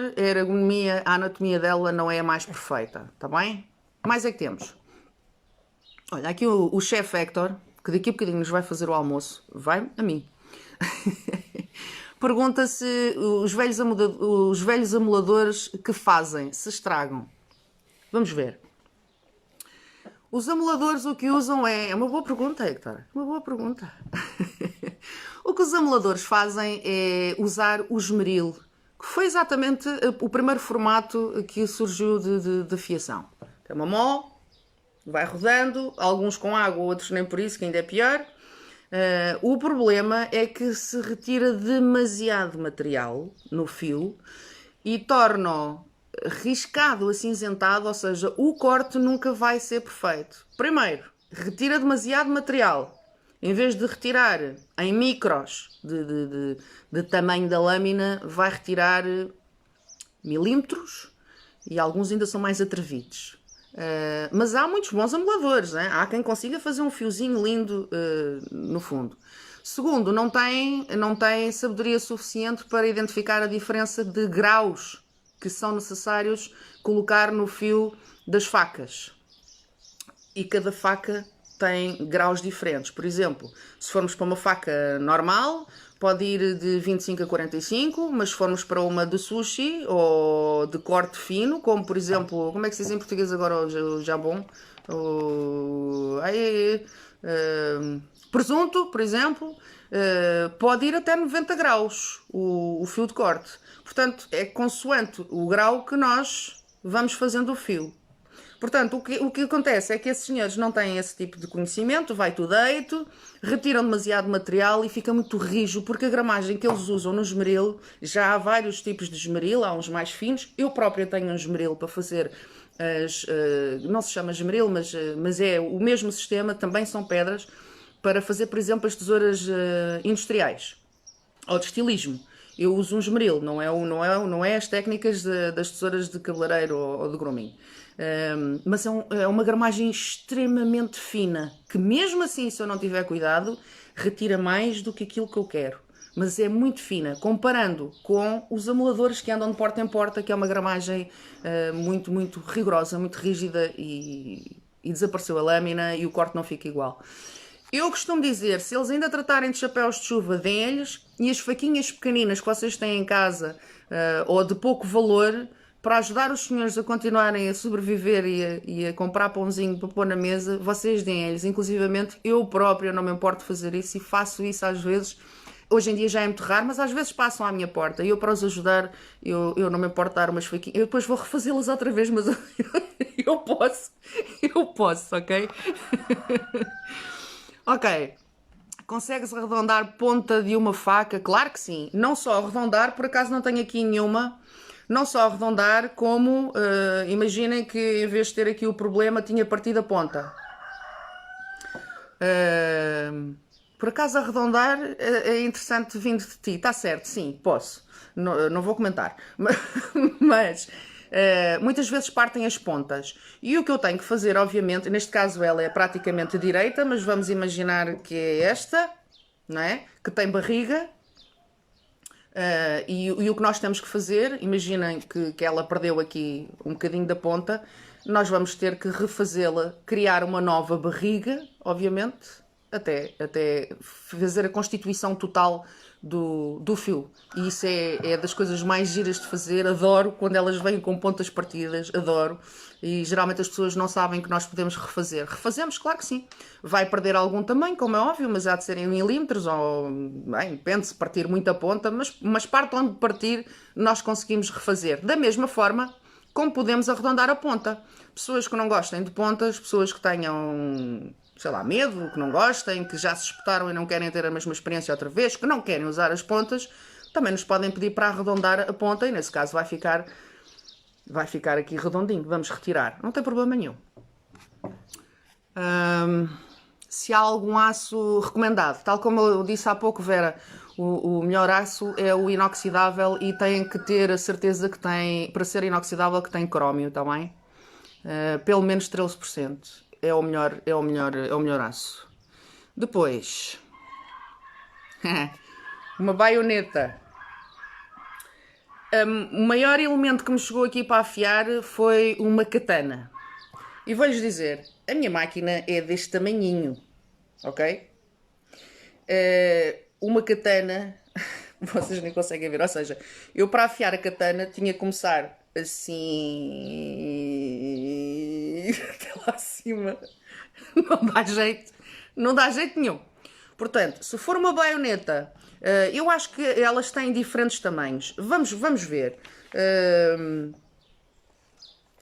Speaker 1: a anatomia dela não é a mais perfeita, está bem? Mais é que temos. Olha, aqui o chefe Hector, que daqui a bocadinho nos vai fazer o almoço, vai a mim. Pergunta se os velhos amoladores que fazem, se estragam. Vamos ver. Os amoladores o que usam é uma boa pergunta, Hector, uma boa pergunta. O que os amoladores fazem é usar o esmeril, que foi exatamente o primeiro formato que surgiu de fiação. Tem uma mó, vai rodando, alguns com água, outros nem por isso, que ainda é pior. O problema é que se retira demasiado material no fio e torna-o riscado, acinzentado, ou seja, o corte nunca vai ser perfeito. Primeiro, retira demasiado material. Em vez de retirar em micros de tamanho da lâmina, vai retirar milímetros e alguns ainda são mais atrevidos. Mas há muitos bons amoladores, né? Há quem consiga fazer um fiozinho lindo no fundo. Segundo, não tem sabedoria suficiente para identificar a diferença de graus que são necessários colocar no fio das facas. E cada faca tem graus diferentes. Por exemplo, se formos para uma faca normal, pode ir de 25 a 45, mas se formos para uma de sushi ou de corte fino, como por exemplo, como é que se diz em português agora o jabon? Presunto, por exemplo, pode ir até 90 graus o fio de corte. Portanto, é consoante o grau que nós vamos fazendo o fio. Portanto, o que acontece é que esses senhores não têm esse tipo de conhecimento, vai tudo deito, retiram demasiado material e fica muito rijo, porque a gramagem que eles usam no esmeril, já há vários tipos de esmeril, há uns mais finos. Eu própria tenho um esmeril para fazer não se chama esmeril, mas é o mesmo sistema, também são pedras, para fazer, por exemplo, as tesouras industriais, ou de estilismo. Eu uso um esmeril, não é as técnicas das tesouras de cabeleireiro ou de grooming. Mas é uma gramagem extremamente fina, que mesmo assim, se eu não tiver cuidado, retira mais do que aquilo que eu quero. Mas é muito fina, comparando com os amoladores que andam de porta em porta, que é uma gramagem muito, muito rigorosa, muito rígida, e desapareceu a lâmina e o corte não fica igual. Eu costumo dizer, se eles ainda tratarem de chapéus de chuva, deem-lhes, e as faquinhas pequeninas que vocês têm em casa, ou de pouco valor, para ajudar os senhores a continuarem a sobreviver e a comprar pãozinho para pôr na mesa, vocês deem-lhes. Inclusivamente, eu própria não me importo de fazer isso e faço isso às vezes. Hoje em dia já é muito raro, mas às vezes passam à minha porta e eu, para os ajudar, eu não me importo de dar umas faquinhas. Eu depois vou refazê-las outra vez, mas eu posso, ok? Ok. Consegues arredondar ponta de uma faca? Claro que sim. Não só arredondar, por acaso não tenho aqui nenhuma. Não só arredondar, como imaginem que em vez de ter aqui o problema, tinha partido a ponta. Por acaso arredondar é interessante vindo de ti. Está certo, sim, posso. Não vou comentar. Mas muitas vezes partem as pontas. E o que eu tenho que fazer, obviamente, neste caso ela é praticamente direita, mas vamos imaginar que é esta, não é? Que tem barriga. E o que nós temos que fazer, imaginem que ela perdeu aqui um bocadinho da ponta, nós vamos ter que refazê-la, criar uma nova barriga, obviamente, até fazer a constituição total do fio. E isso é das coisas mais giras de fazer. Adoro quando elas vêm com pontas partidas, adoro. E geralmente as pessoas não sabem que nós podemos refazer. Refazemos, claro que sim. Vai perder algum tamanho, como é óbvio, mas há de ser em milímetros, ou bem, depende se partir muita ponta, mas parte onde partir, nós conseguimos refazer. Da mesma forma como podemos arredondar a ponta. Pessoas que não gostem de pontas, pessoas que tenham, sei lá, medo, que não gostem, que já se espetaram e não querem ter a mesma experiência outra vez, que não querem usar as pontas, também nos podem pedir para arredondar a ponta e nesse caso vai ficar aqui redondinho. Vamos retirar, não tem problema nenhum. Se há algum aço recomendado, tal como eu disse há pouco, Vera, o melhor aço é o inoxidável e tem que ter a certeza que tem, para ser inoxidável, que tem crómio, está bem? Pelo menos 13%. É o melhor aço. Depois, uma baioneta. O maior elemento que me chegou aqui para afiar foi uma katana. E vou-lhes dizer, a minha máquina é deste tamanhinho, ok? Uma katana, vocês nem conseguem ver, ou seja, eu para afiar a katana tinha que começar assim, até lá acima, não dá jeito nenhum. Portanto, se for uma baioneta, eu acho que elas têm diferentes tamanhos. Vamos ver.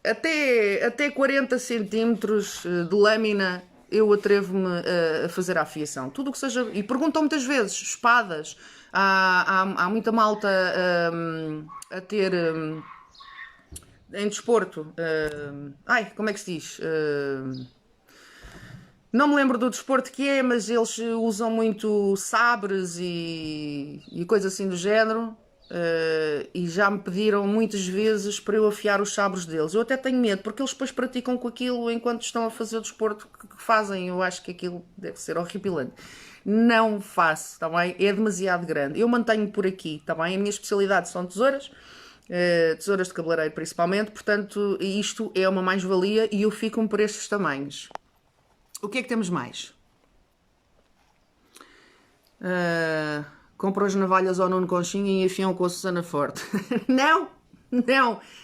Speaker 1: Até 40 centímetros de lâmina eu atrevo-me a fazer a afiação. Tudo o que seja... E perguntam muitas vezes, espadas. Há muita malta a ter... em desporto. Como é que se diz? Não me lembro do desporto que é, mas eles usam muito sabres e coisas assim do género. E já me pediram muitas vezes para eu afiar os sabres deles. Eu até tenho medo, porque eles depois praticam com aquilo enquanto estão a fazer o desporto que fazem. Eu acho que aquilo deve ser horripilante. Não faço, está bem? É demasiado grande. Eu mantenho por aqui, está bem? A minha especialidade são tesouras. Tesouras de cabeleireiro principalmente. Portanto, isto é uma mais-valia e eu fico-me por estes tamanhos. O que é que temos mais? Comprou as navalhas ao Nuno Conchinha e afiam com a Susana Forte. Não.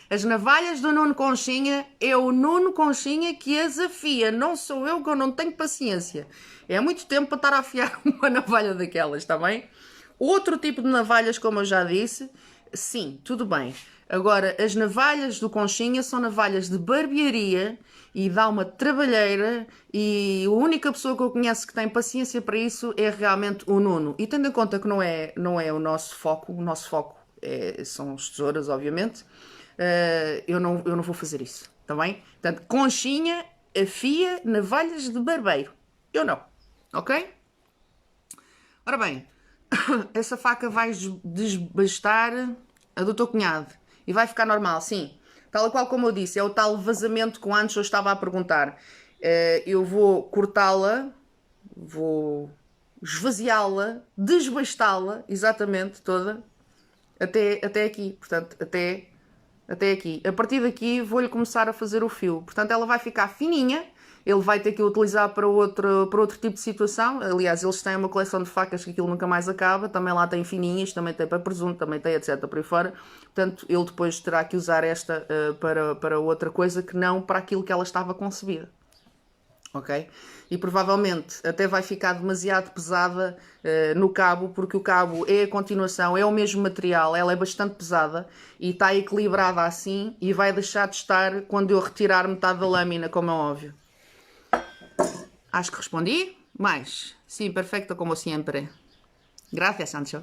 Speaker 1: As navalhas do Nuno Conchinha é o Nuno Conchinha que as afia. Não sou eu, que eu não tenho paciência. É muito tempo para estar a afiar uma navalha daquelas, está bem? Outro tipo de navalhas, como eu já disse, sim, tudo bem. Agora, as navalhas do Conchinha são navalhas de barbearia e dá uma trabalheira e a única pessoa que eu conheço que tem paciência para isso é realmente o Nuno. E tendo em conta que não é o nosso foco são as tesouras, obviamente, eu não vou fazer isso, está bem? Portanto, Conchinha afia navalhas de barbeiro. Eu não, ok? Ora bem, essa faca vai desbastar a do teu cunhado e vai ficar normal, sim. Tal qual como eu disse, é o tal vazamento que antes eu estava a perguntar. Eu vou cortá-la, vou esvaziá-la, desbastá-la, exatamente, toda, até aqui. Portanto, até aqui. A partir daqui vou-lhe começar a fazer o fio. Portanto, ela vai ficar fininha. Ele vai ter que utilizar para outro tipo de situação. Aliás, eles têm uma coleção de facas que aquilo nunca mais acaba. Também lá tem fininhas, também tem para presunto, também tem etc. por aí fora. Portanto, ele depois terá que usar esta para outra coisa que não para aquilo que ela estava concebida. Ok? E provavelmente até vai ficar demasiado pesada no cabo, porque o cabo é a continuação, é o mesmo material, ela é bastante pesada e está equilibrada assim e vai deixar de estar quando eu retirar metade da lâmina, como é óbvio. Acho que respondi. Mais. Sim, perfeito, como sempre. Gracias, Sancho.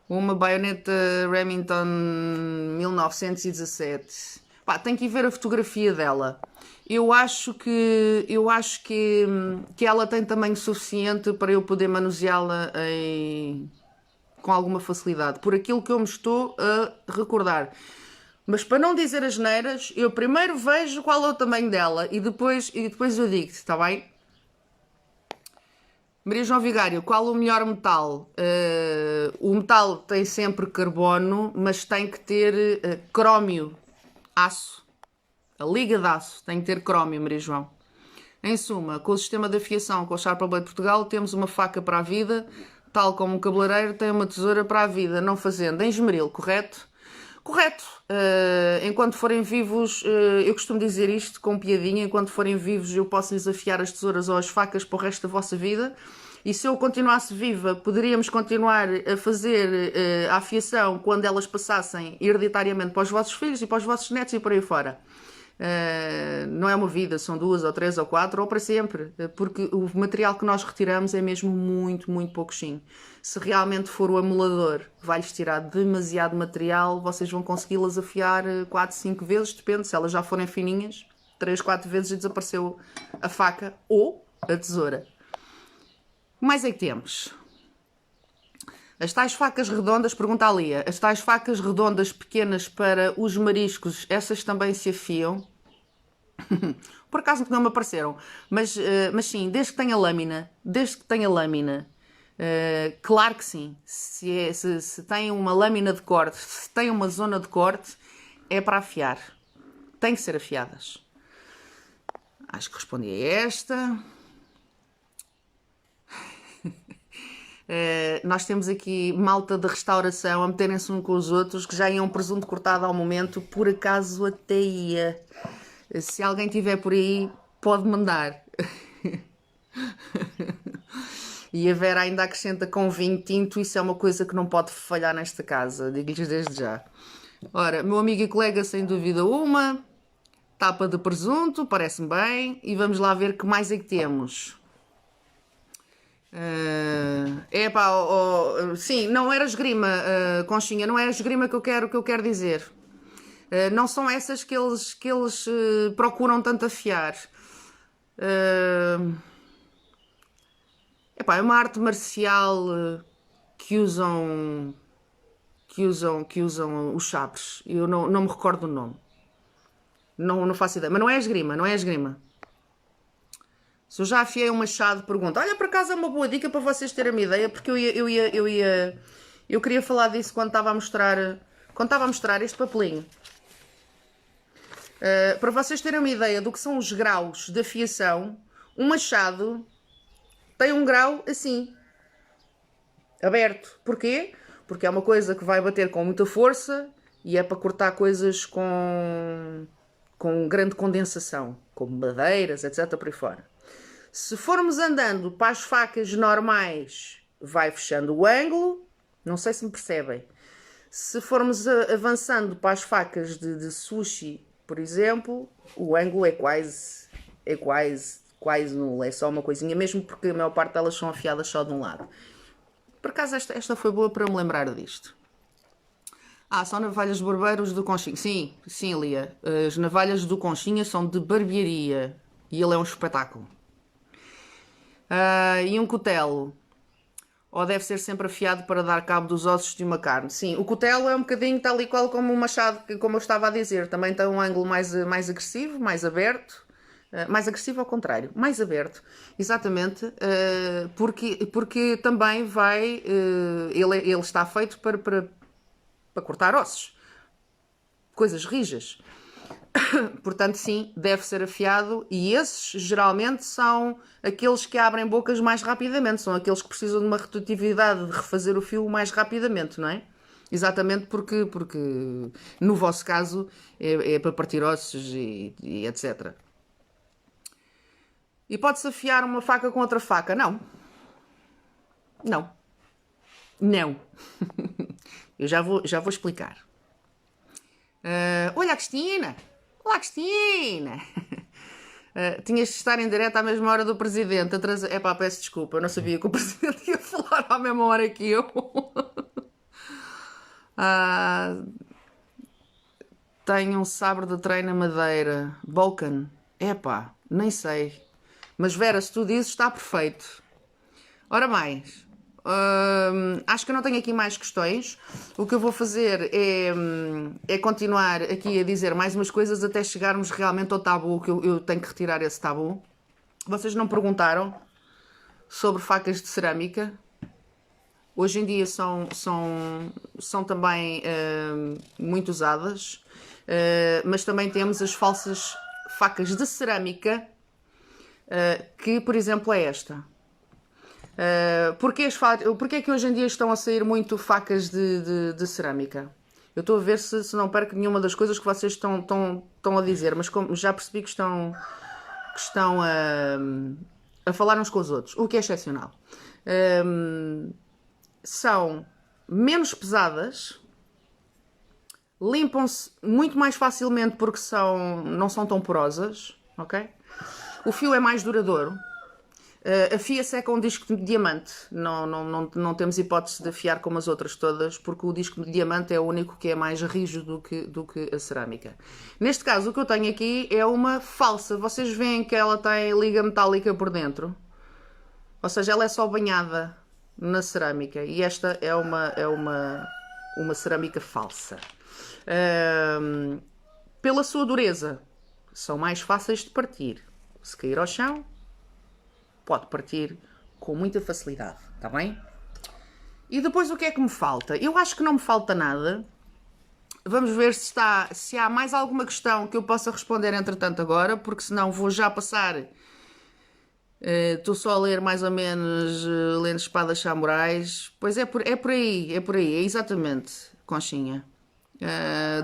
Speaker 1: Uma baioneta Remington 1917. Pá, tem que ir ver a fotografia dela. Eu acho que ela tem tamanho suficiente para eu poder manuseá-la com alguma facilidade. Por aquilo que eu me estou a recordar. Mas para não dizer as neiras, eu primeiro vejo qual é o tamanho dela e depois eu digo-te, está bem? Maria João Vigário, qual o melhor metal? O metal tem sempre carbono, mas tem que ter crómio, aço. A liga de aço tem que ter crómio, Maria João. Em suma, com o sistema de afiação, com o Sharp Blade Portugal, temos uma faca para a vida, tal como um cabeleireiro tem uma tesoura para a vida, não fazendo em esmeril, correto? Correto. Enquanto forem vivos, eu costumo dizer isto com piadinha, enquanto forem vivos eu posso lhes afiar as tesouras ou as facas para o resto da vossa vida. E se eu continuasse viva, poderíamos continuar a fazer a afiação quando elas passassem hereditariamente para os vossos filhos e para os vossos netos e por aí fora. Não é uma vida, são 2 ou 3 ou 4 ou para sempre, porque o material que nós retiramos é mesmo muito, muito pouquinho. Se realmente for o amolador, vai-lhes tirar demasiado material, vocês vão consegui-las afiar 4, 5 vezes, depende, se elas já forem fininhas, 3, 4 vezes e desapareceu a faca ou a tesoura. O que mais é que temos? As tais facas redondas, pergunta a Lia, as tais facas redondas pequenas para os mariscos, essas também se afiam? Por acaso não me apareceram, mas sim, desde que tenha lâmina, claro que sim. Se tem uma lâmina de corte, se tem uma zona de corte, é para afiar. Tem que ser afiadas. Acho que respondi a esta. Nós temos aqui malta de restauração a meterem-se um com os outros que já iam presunto cortado ao momento, por acaso até ia. Se alguém tiver por aí, pode mandar. E a Vera ainda acrescenta com vinho tinto, isso é uma coisa que não pode falhar nesta casa, digo-lhes desde já. Ora, meu amigo e colega, sem dúvida uma, tapa de presunto, parece-me bem, e vamos lá ver que mais é que temos. Sim, não era esgrima, Conchinha, não é esgrima que eu quero dizer. Não são essas que eles procuram tanto afiar. É uma arte marcial que usam os sabres. Eu não me recordo o nome. Não faço ideia. Mas não é esgrima. Se eu já afiei um machado, pergunto. Olha, por acaso é uma boa dica para vocês terem uma ideia, porque eu queria falar disso quando estava a mostrar este papelinho. Para vocês terem uma ideia do que são os graus de afiação, um machado tem um grau assim, aberto. Porquê? Porque é uma coisa que vai bater com muita força e é para cortar coisas com grande condensação, como madeiras, etc. por aí fora. Se formos andando para as facas normais, vai fechando o ângulo. Não sei se me percebem. Se formos avançando para as facas de sushi, por exemplo, o ângulo é quase nulo. É só uma coisinha, mesmo porque a maior parte delas são afiadas só de um lado. Por acaso esta foi boa para me lembrar disto. São navalhas de barbeiros do Conchinha. Sim, Lia. As navalhas do Conchinha são de barbearia. E ele é um espetáculo. E um cutelo. Ou deve ser sempre afiado para dar cabo dos ossos de uma carne. Sim, o cutelo é um bocadinho tal e qual como o machado, como eu estava a dizer. Também tem um ângulo mais agressivo, mais aberto. Mais agressivo ao contrário, mais aberto. Exatamente, porque também vai... ele está feito para cortar ossos. Coisas rijas. Portanto, sim, deve ser afiado, e esses geralmente são aqueles que abrem bocas mais rapidamente, são aqueles que precisam de uma rotatividade de refazer o fio mais rapidamente, não é? Exatamente porque no vosso caso é para partir ossos e etc. E pode-se afiar uma faca com outra faca? Não. Eu já vou explicar. Olha a Cristina! Olá, Cristina! Tinhas de estar em direto à mesma hora do Presidente. Peço desculpa, eu não sabia que o Presidente ia falar à mesma hora que eu. Tenho um sabre de treino na madeira. Vulcan. Nem sei. Mas Vera, se tu dizes, está perfeito. Ora mais... acho que eu não tenho aqui mais questões. O que eu vou fazer é continuar aqui a dizer mais umas coisas até chegarmos realmente ao tabu, que eu tenho que retirar esse tabu. Vocês não perguntaram sobre facas de cerâmica. Hoje em dia são também muito usadas, mas também temos as falsas facas de cerâmica, que, por exemplo, é esta. Porquê é que hoje em dia estão a sair muito facas de cerâmica? Eu estou a ver se não perco nenhuma das coisas que vocês estão a dizer, mas como já percebi que estão a falar uns com os outros, o que é excepcional. São menos pesadas, limpam-se muito mais facilmente porque não são tão porosas, ok? O fio é mais duradouro. Afia-se com um disco de diamante. Não temos hipótese de afiar como as outras todas, porque o disco de diamante é o único que é mais rígido do que a cerâmica. Neste caso, o que eu tenho aqui é uma falsa. Vocês veem que ela tem liga metálica por dentro. Ou seja, ela é só banhada na cerâmica. E esta é uma cerâmica falsa. Pela sua dureza, são mais fáceis de partir. Se cair ao chão, pode partir com muita facilidade, está bem? E depois o que é que me falta? Eu acho que não me falta nada. Vamos ver se há mais alguma questão que eu possa responder entretanto agora, porque senão vou já passar. Estou só a ler mais ou menos lendo espadas samurais. Pois é por aí, é exatamente, Conchinha.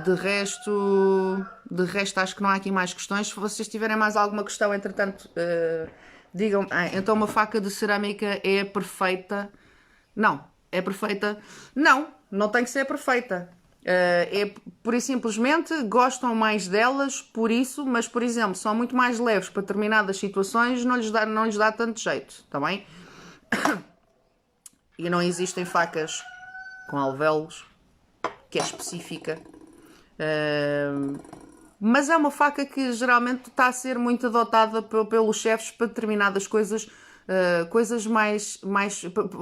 Speaker 1: De resto acho que não há aqui mais questões. Se vocês tiverem mais alguma questão, entretanto, digam. Então uma faca de cerâmica é perfeita? Não, é perfeita? Não tem que ser perfeita. É pura e simplesmente gostam mais delas por isso, mas por exemplo, são muito mais leves para determinadas situações, não lhes dá tanto jeito, está bem? E não existem facas com alvéolos, que é específica. Mas é uma faca que geralmente está a ser muito adotada pelos chefes para determinadas coisas, coisas mais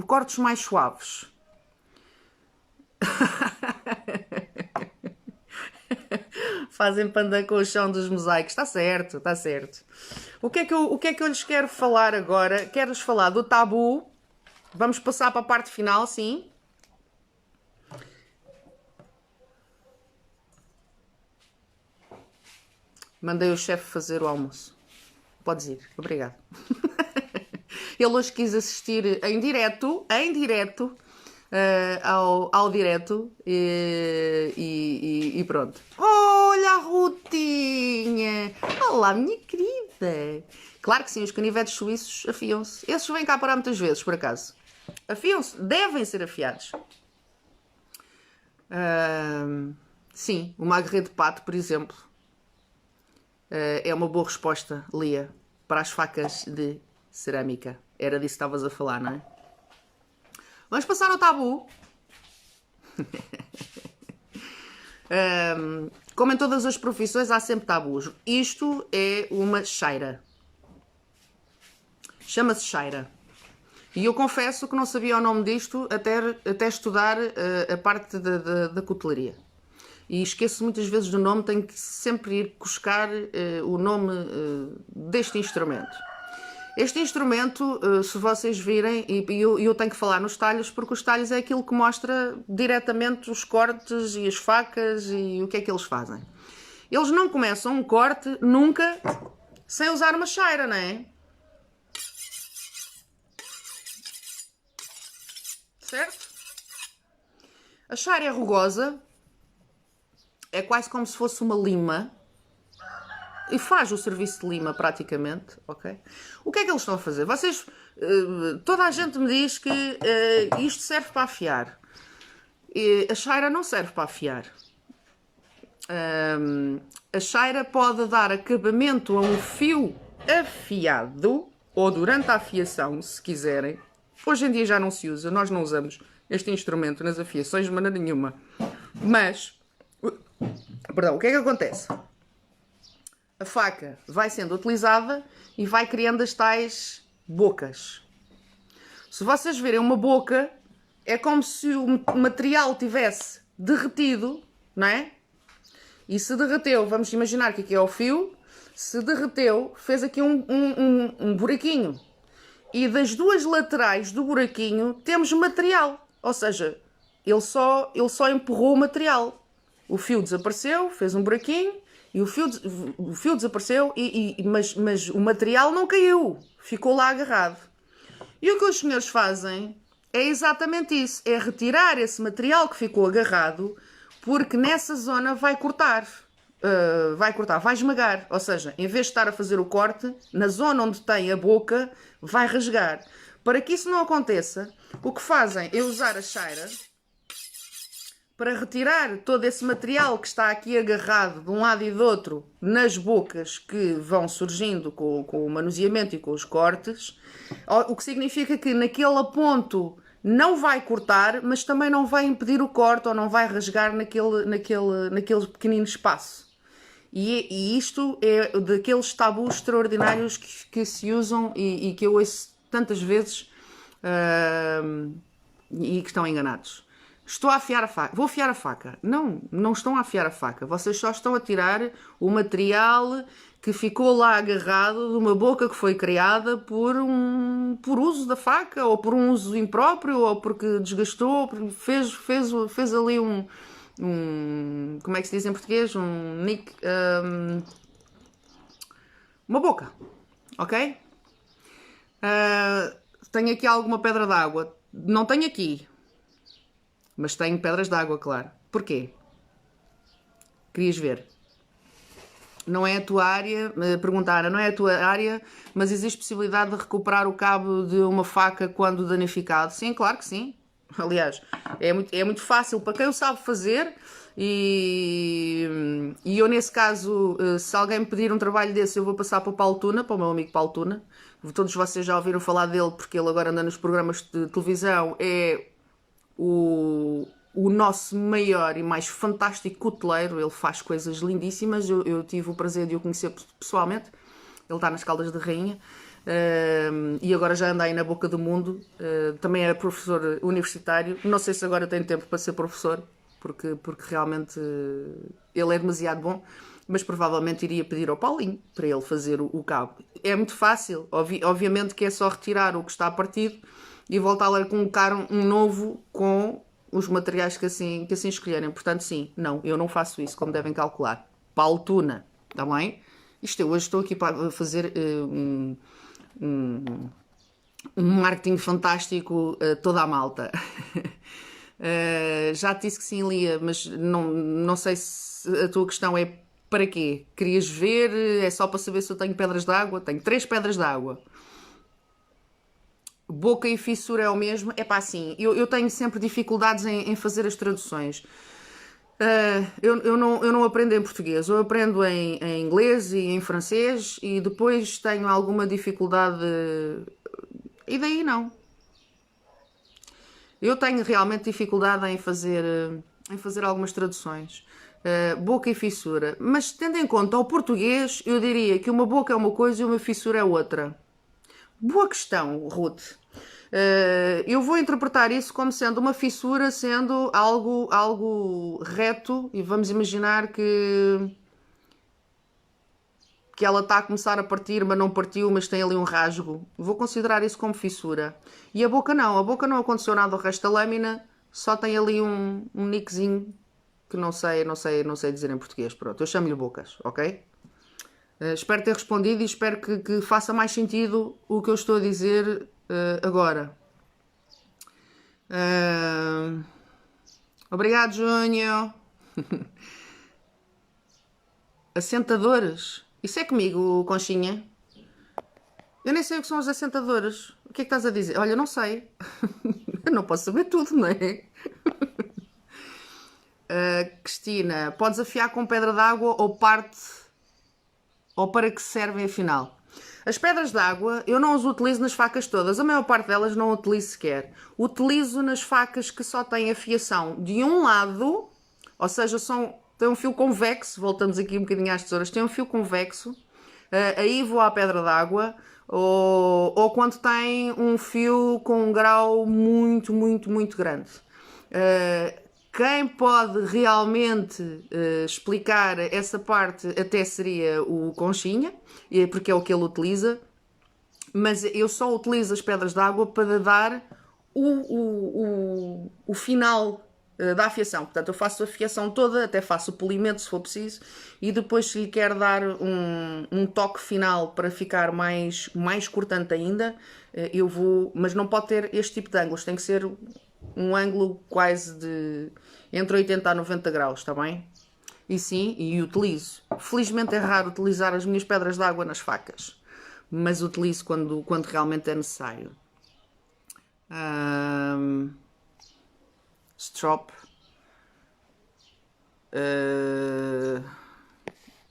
Speaker 1: cortes mais suaves. Fazem panda com o chão dos mosaicos. Está certo, está certo. O que é que eu lhes quero falar agora? Quero-lhes falar do tabu. Vamos passar para a parte final, sim. Mandei o chefe fazer o almoço. Podes ir. Obrigado. Ele hoje quis assistir em direto, ao direto e pronto. Olha a Rutinha! Olá, minha querida! Claro que sim, os canivetes suíços afiam-se. Esses vêm cá parar muitas vezes, por acaso. Afiam-se, devem ser afiados. Sim, o magret de pato, por exemplo, é uma boa resposta, Lia, para as facas de cerâmica. Era disso que estavas a falar, não é? Vamos passar ao tabu. Como em todas as profissões, há sempre tabus. Isto é uma cheira. Chama-se cheira. E eu confesso que não sabia o nome disto até estudar a parte da cutelaria. E esqueço muitas vezes do nome, tenho que sempre ir buscar o nome deste instrumento. Este instrumento, se vocês virem, e eu tenho que falar nos talhos, porque os talhos é aquilo que mostra diretamente os cortes e as facas e o que é que eles fazem. Eles não começam um corte nunca sem usar uma cheira, não é? Certo? A cheira é rugosa, é quase como se fosse uma lima. E faz o serviço de lima praticamente, ok? O que é que eles estão a fazer? Vocês, toda a gente me diz que isto serve para afiar. A cheira não serve para afiar. A cheira pode dar acabamento a um fio afiado, ou durante a afiação, se quiserem. Hoje em dia já não se usa, nós não usamos este instrumento nas afiações de maneira nenhuma. Mas, perdão, o que é que acontece? A faca vai sendo utilizada e vai criando as tais bocas. Se vocês verem uma boca, é como se o material tivesse derretido, não é? E se derreteu, vamos imaginar que aqui é o fio, se derreteu, fez aqui um buraquinho. E das duas laterais do buraquinho temos material. Ou seja, ele só empurrou o material. O fio desapareceu, fez um buraquinho E o fio desapareceu, mas o material não caiu. Ficou lá agarrado. E o que os senhores fazem é exatamente isso. É retirar esse material que ficou agarrado, porque nessa zona vai cortar. Vai esmagar. Ou seja, em vez de estar a fazer o corte, na zona onde tem a boca, vai rasgar. Para que isso não aconteça, o que fazem é usar a cheira para retirar todo esse material que está aqui agarrado de um lado e do outro nas bocas que vão surgindo com o manuseamento e com os cortes, o que significa que naquele ponto não vai cortar, mas também não vai impedir o corte ou não vai rasgar naquele pequenino espaço. E isto é daqueles tabus extraordinários que se usam e que eu ouço tantas vezes e que estão enganados. Estou a afiar a faca. Vou afiar a faca. Não, não estão a afiar a faca. Vocês só estão a tirar o material que ficou lá agarrado de uma boca que foi criada por uso da faca, ou por um uso impróprio, ou porque desgastou, fez ali como é que se diz em português? Uma boca. Ok? Tenho aqui alguma pedra d'água. Não tenho aqui. Mas tenho pedras d'água, claro. Porquê? Querias ver? Não é a tua área, perguntaram, não é a tua área, mas existe possibilidade de recuperar o cabo de uma faca quando danificado? Sim, claro que sim. Aliás, é muito fácil para quem o sabe fazer e eu nesse caso, se alguém me pedir um trabalho desse, eu vou passar para o Paulo Tuna, para o meu amigo Paulo Tuna. Todos vocês já ouviram falar dele porque ele agora anda nos programas de televisão, é o nosso maior e mais fantástico cuteleiro. Ele faz coisas lindíssimas. Eu tive o prazer de o conhecer pessoalmente. Ele está nas Caldas de Rainha e agora já anda aí na boca do mundo. Também é professor universitário. Não sei se agora tem tempo para ser professor, porque realmente ele é demasiado bom, mas provavelmente iria pedir ao Paulinho para ele fazer o cabo. É muito fácil. Obviamente que é só retirar o que está partido e voltar a colocar um novo com os materiais que assim escolherem. Portanto, sim, não, eu não faço isso, como devem calcular. Paulo Tuna, está bem? Isto eu hoje estou aqui para fazer um marketing fantástico a toda a malta. Já te disse que sim, Lia, mas não sei se a tua questão é para quê? Querias ver? É só para saber se eu tenho pedras de água? Tenho 3 pedras de água. Boca e fissura é o mesmo? É pá, assim, eu tenho sempre dificuldades em fazer as traduções. Eu não aprendo em português, eu aprendo em inglês e em francês e depois tenho alguma dificuldade. E daí não. Eu tenho realmente dificuldade em fazer algumas traduções. Boca e fissura. Mas tendo em conta o português, eu diria que uma boca é uma coisa e uma fissura é outra. Boa questão, Ruth. Eu vou interpretar isso como sendo uma fissura, sendo algo reto, e vamos imaginar que ela está a começar a partir, mas não partiu, mas tem ali um rasgo. Vou considerar isso como fissura. E a boca não aconteceu nada ao resto da lâmina, só tem ali um nickzinho que não sei dizer em português. Pronto, eu chamo-lhe bocas, ok? Espero ter respondido e espero que faça mais sentido o que eu estou a dizer agora. Obrigado, Júnior. Assentadores. Isso é comigo, Conchinha? Eu nem sei o que são os assentadores. O que é que estás a dizer? Olha, eu não sei. Eu não posso saber tudo, não é? Cristina, podes afiar com pedra d'água ou parte... ou para que servem afinal? As pedras d'água eu não as utilizo nas facas todas, a maior parte delas não utilizo sequer. Utilizo nas facas que só têm afiação de um lado, ou seja, tem um fio convexo, voltamos aqui um bocadinho às tesouras, tem um fio convexo, aí vou à pedra d'água, ou quando tem um fio com um grau muito, muito, muito grande. Quem pode realmente explicar essa parte até seria o Conchinha, porque é o que ele utiliza, mas eu só utilizo as pedras d'água para dar o final da afiação. Portanto, eu faço a afiação toda, até faço o polimento se for preciso, e depois, se lhe quer dar um toque final para ficar mais cortante ainda, eu vou... Mas não pode ter este tipo de ângulos, tem que ser um ângulo quase de entre 80 a 90 graus, está bem? E sim, e utilizo. Felizmente é raro utilizar as minhas pedras de água nas facas, mas utilizo quando realmente é necessário. Strop.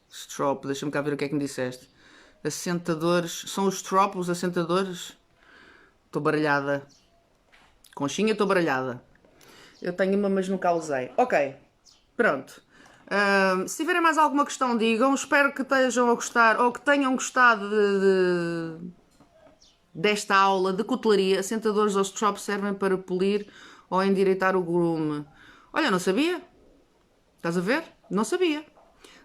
Speaker 1: Strop, deixa-me cá ver o que é que me disseste. Assentadores. São os strop, os assentadores? Estou baralhada. Conchinha, estou baralhada. Eu tenho uma, mas nunca a usei. Ok, pronto. Se tiverem mais alguma questão, digam. Espero que estejam a gostar ou que tenham gostado desta aula de cutelaria. Assentadores ou strop servem para polir ou endireitar o grume. Olha, não sabia. Estás a ver? Não sabia.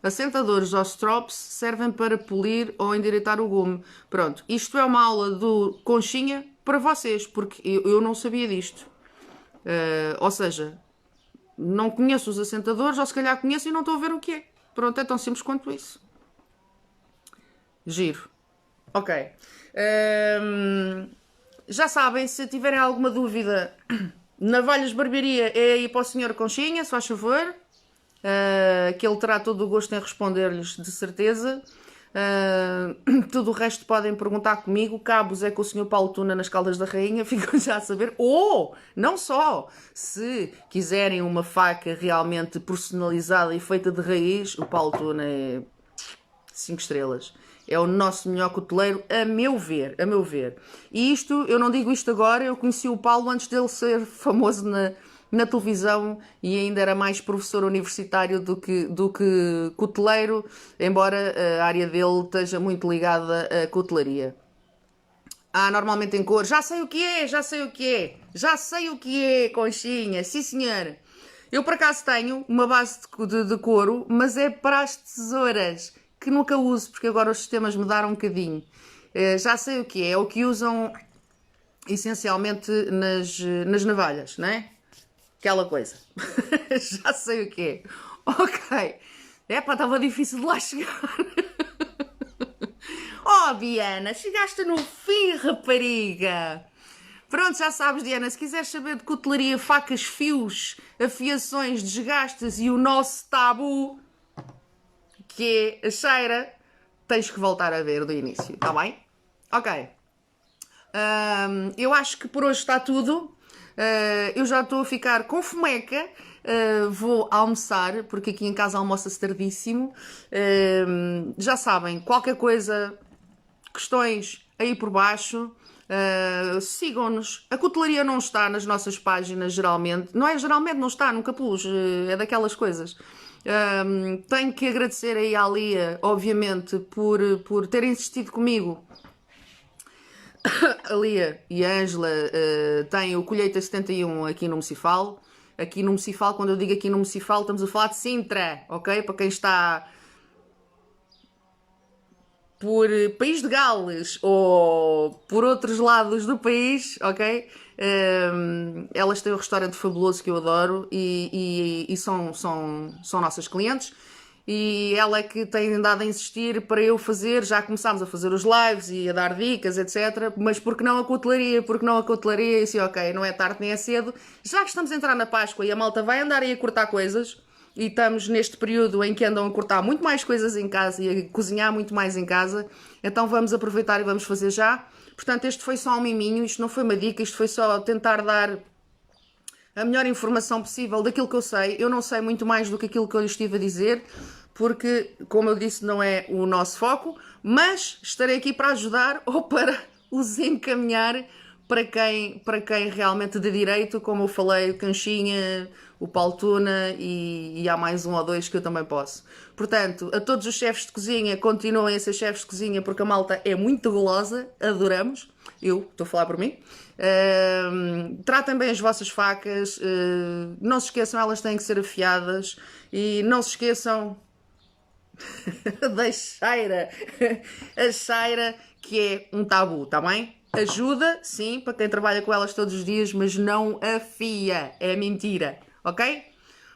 Speaker 1: Assentadores ou strops servem para polir ou endireitar o gume. Pronto, isto é uma aula do Conchinha para vocês, porque eu não sabia disto. Ou seja, não conheço os assentadores, ou se calhar conheço e não estou a ver o que é. Pronto, é tão simples quanto isso. Giro. Ok. Já sabem, se tiverem alguma dúvida, Navalhas Barbearia é aí para o Sr. Conchinha, se faz favor. Que ele terá todo o gosto em responder-lhes, de certeza. Tudo o resto podem perguntar comigo. Cabos é com o Sr. Paulo Tuna nas Caldas da Rainha, ficam já a saber. Ou, não só, se quiserem uma faca realmente personalizada e feita de raiz, o Paulo Tuna é 5 estrelas. É o nosso melhor cuteleiro, a meu ver, a meu ver. E isto, eu não digo isto agora, eu conheci o Paulo antes dele ser famoso na televisão e ainda era mais professor universitário do que cuteleiro, embora a área dele esteja muito ligada à cutelaria. Normalmente em cor. Já sei o que é, já sei o que é. Já sei o que é, Conchinha. Sim, senhora. Eu, por acaso, tenho uma base de couro, mas é para as tesouras, que nunca uso, porque agora os sistemas mudaram um bocadinho. Já sei o que é. É o que usam, essencialmente, nas navalhas, não é? Aquela coisa. Já sei o que é. Ok. Estava difícil de lá chegar. Oh, Diana, chegaste no fim, rapariga. Pronto, já sabes, Diana, se quiseres saber de cutelaria, facas, fios, afiações, desgastes e o nosso tabu, que é a cheira, tens que voltar a ver do início, está bem? Ok. Eu acho que por hoje está tudo. Eu já estou a ficar com fomeca. Vou almoçar, porque aqui em casa almoça-se tardíssimo. Já sabem, qualquer coisa, questões aí por baixo, sigam-nos. A cutelaria não está nas nossas páginas, geralmente. Não é geralmente, não está, nunca pus. É daquelas coisas. Tenho que agradecer aí à Lia, obviamente, por ter insistido comigo. A Lia e a Ângela têm o Colheita 71 aqui no Mocifal. Aqui no Mocifal, quando eu digo aqui no Mocifal, estamos a falar de Sintra, ok? Para quem está por País de Gales ou por outros lados do país, ok? Elas têm um restaurante fabuloso que eu adoro e são nossas clientes. E ela é que tem andado a insistir para eu fazer, já começámos a fazer os lives e a dar dicas, etc. Mas por que não a cutelaria? Por que não a cutelaria? E assim, ok, não é tarde nem é cedo. Já que estamos a entrar na Páscoa e a malta vai andar aí a cortar coisas, e estamos neste período em que andam a cortar muito mais coisas em casa e a cozinhar muito mais em casa, então vamos aproveitar e vamos fazer já. Portanto, este foi só um miminho, isto não foi uma dica, isto foi só tentar dar a melhor informação possível daquilo que eu sei. Eu não sei muito mais do que aquilo que eu lhes estive a dizer, porque, como eu disse, não é o nosso foco, mas estarei aqui para ajudar ou para os encaminhar para quem realmente dê direito, como eu falei, o Canchinha, o Paulo Tuna e há mais um ou dois que eu também posso. Portanto, a todos os chefes de cozinha, continuem a ser chefes de cozinha porque a malta é muito golosa, adoramos. Eu estou a falar por mim. Tratem bem as vossas facas, não se esqueçam, elas têm que ser afiadas e não se esqueçam da cheira, a cheira que é um tabu, tá bem? Ajuda, sim, para quem trabalha com elas todos os dias, mas não afia, é mentira, ok?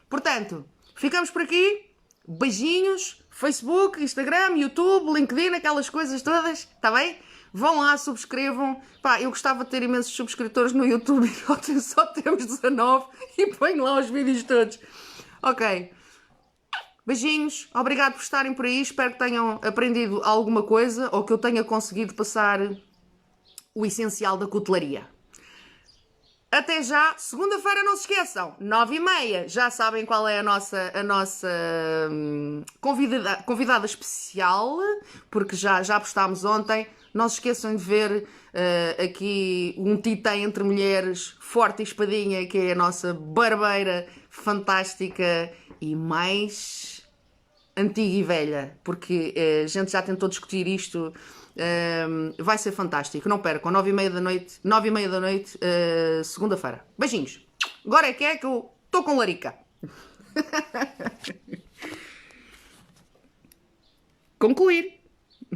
Speaker 1: Portanto, ficamos por aqui. Beijinhos, Facebook, Instagram, YouTube, LinkedIn, aquelas coisas todas, está bem? Vão lá, subscrevam. Pá, eu gostava de ter imensos subscritores no YouTube e só temos 19 e ponho lá os vídeos todos. Ok. Beijinhos, obrigado por estarem por aí. Espero que tenham aprendido alguma coisa ou que eu tenha conseguido passar o essencial da cutelaria. Até já, segunda-feira não se esqueçam, 9h30, já sabem qual é a nossa convidada especial, porque já postámos ontem. Não se esqueçam de ver aqui um titã entre mulheres, forte e espadinha, que é a nossa barbeira fantástica e mais antiga e velha, porque a gente já tentou discutir isto. Vai ser fantástico, não percam, 9h30 da noite, segunda-feira. Beijinhos. Agora é que eu estou com larica. Concluir.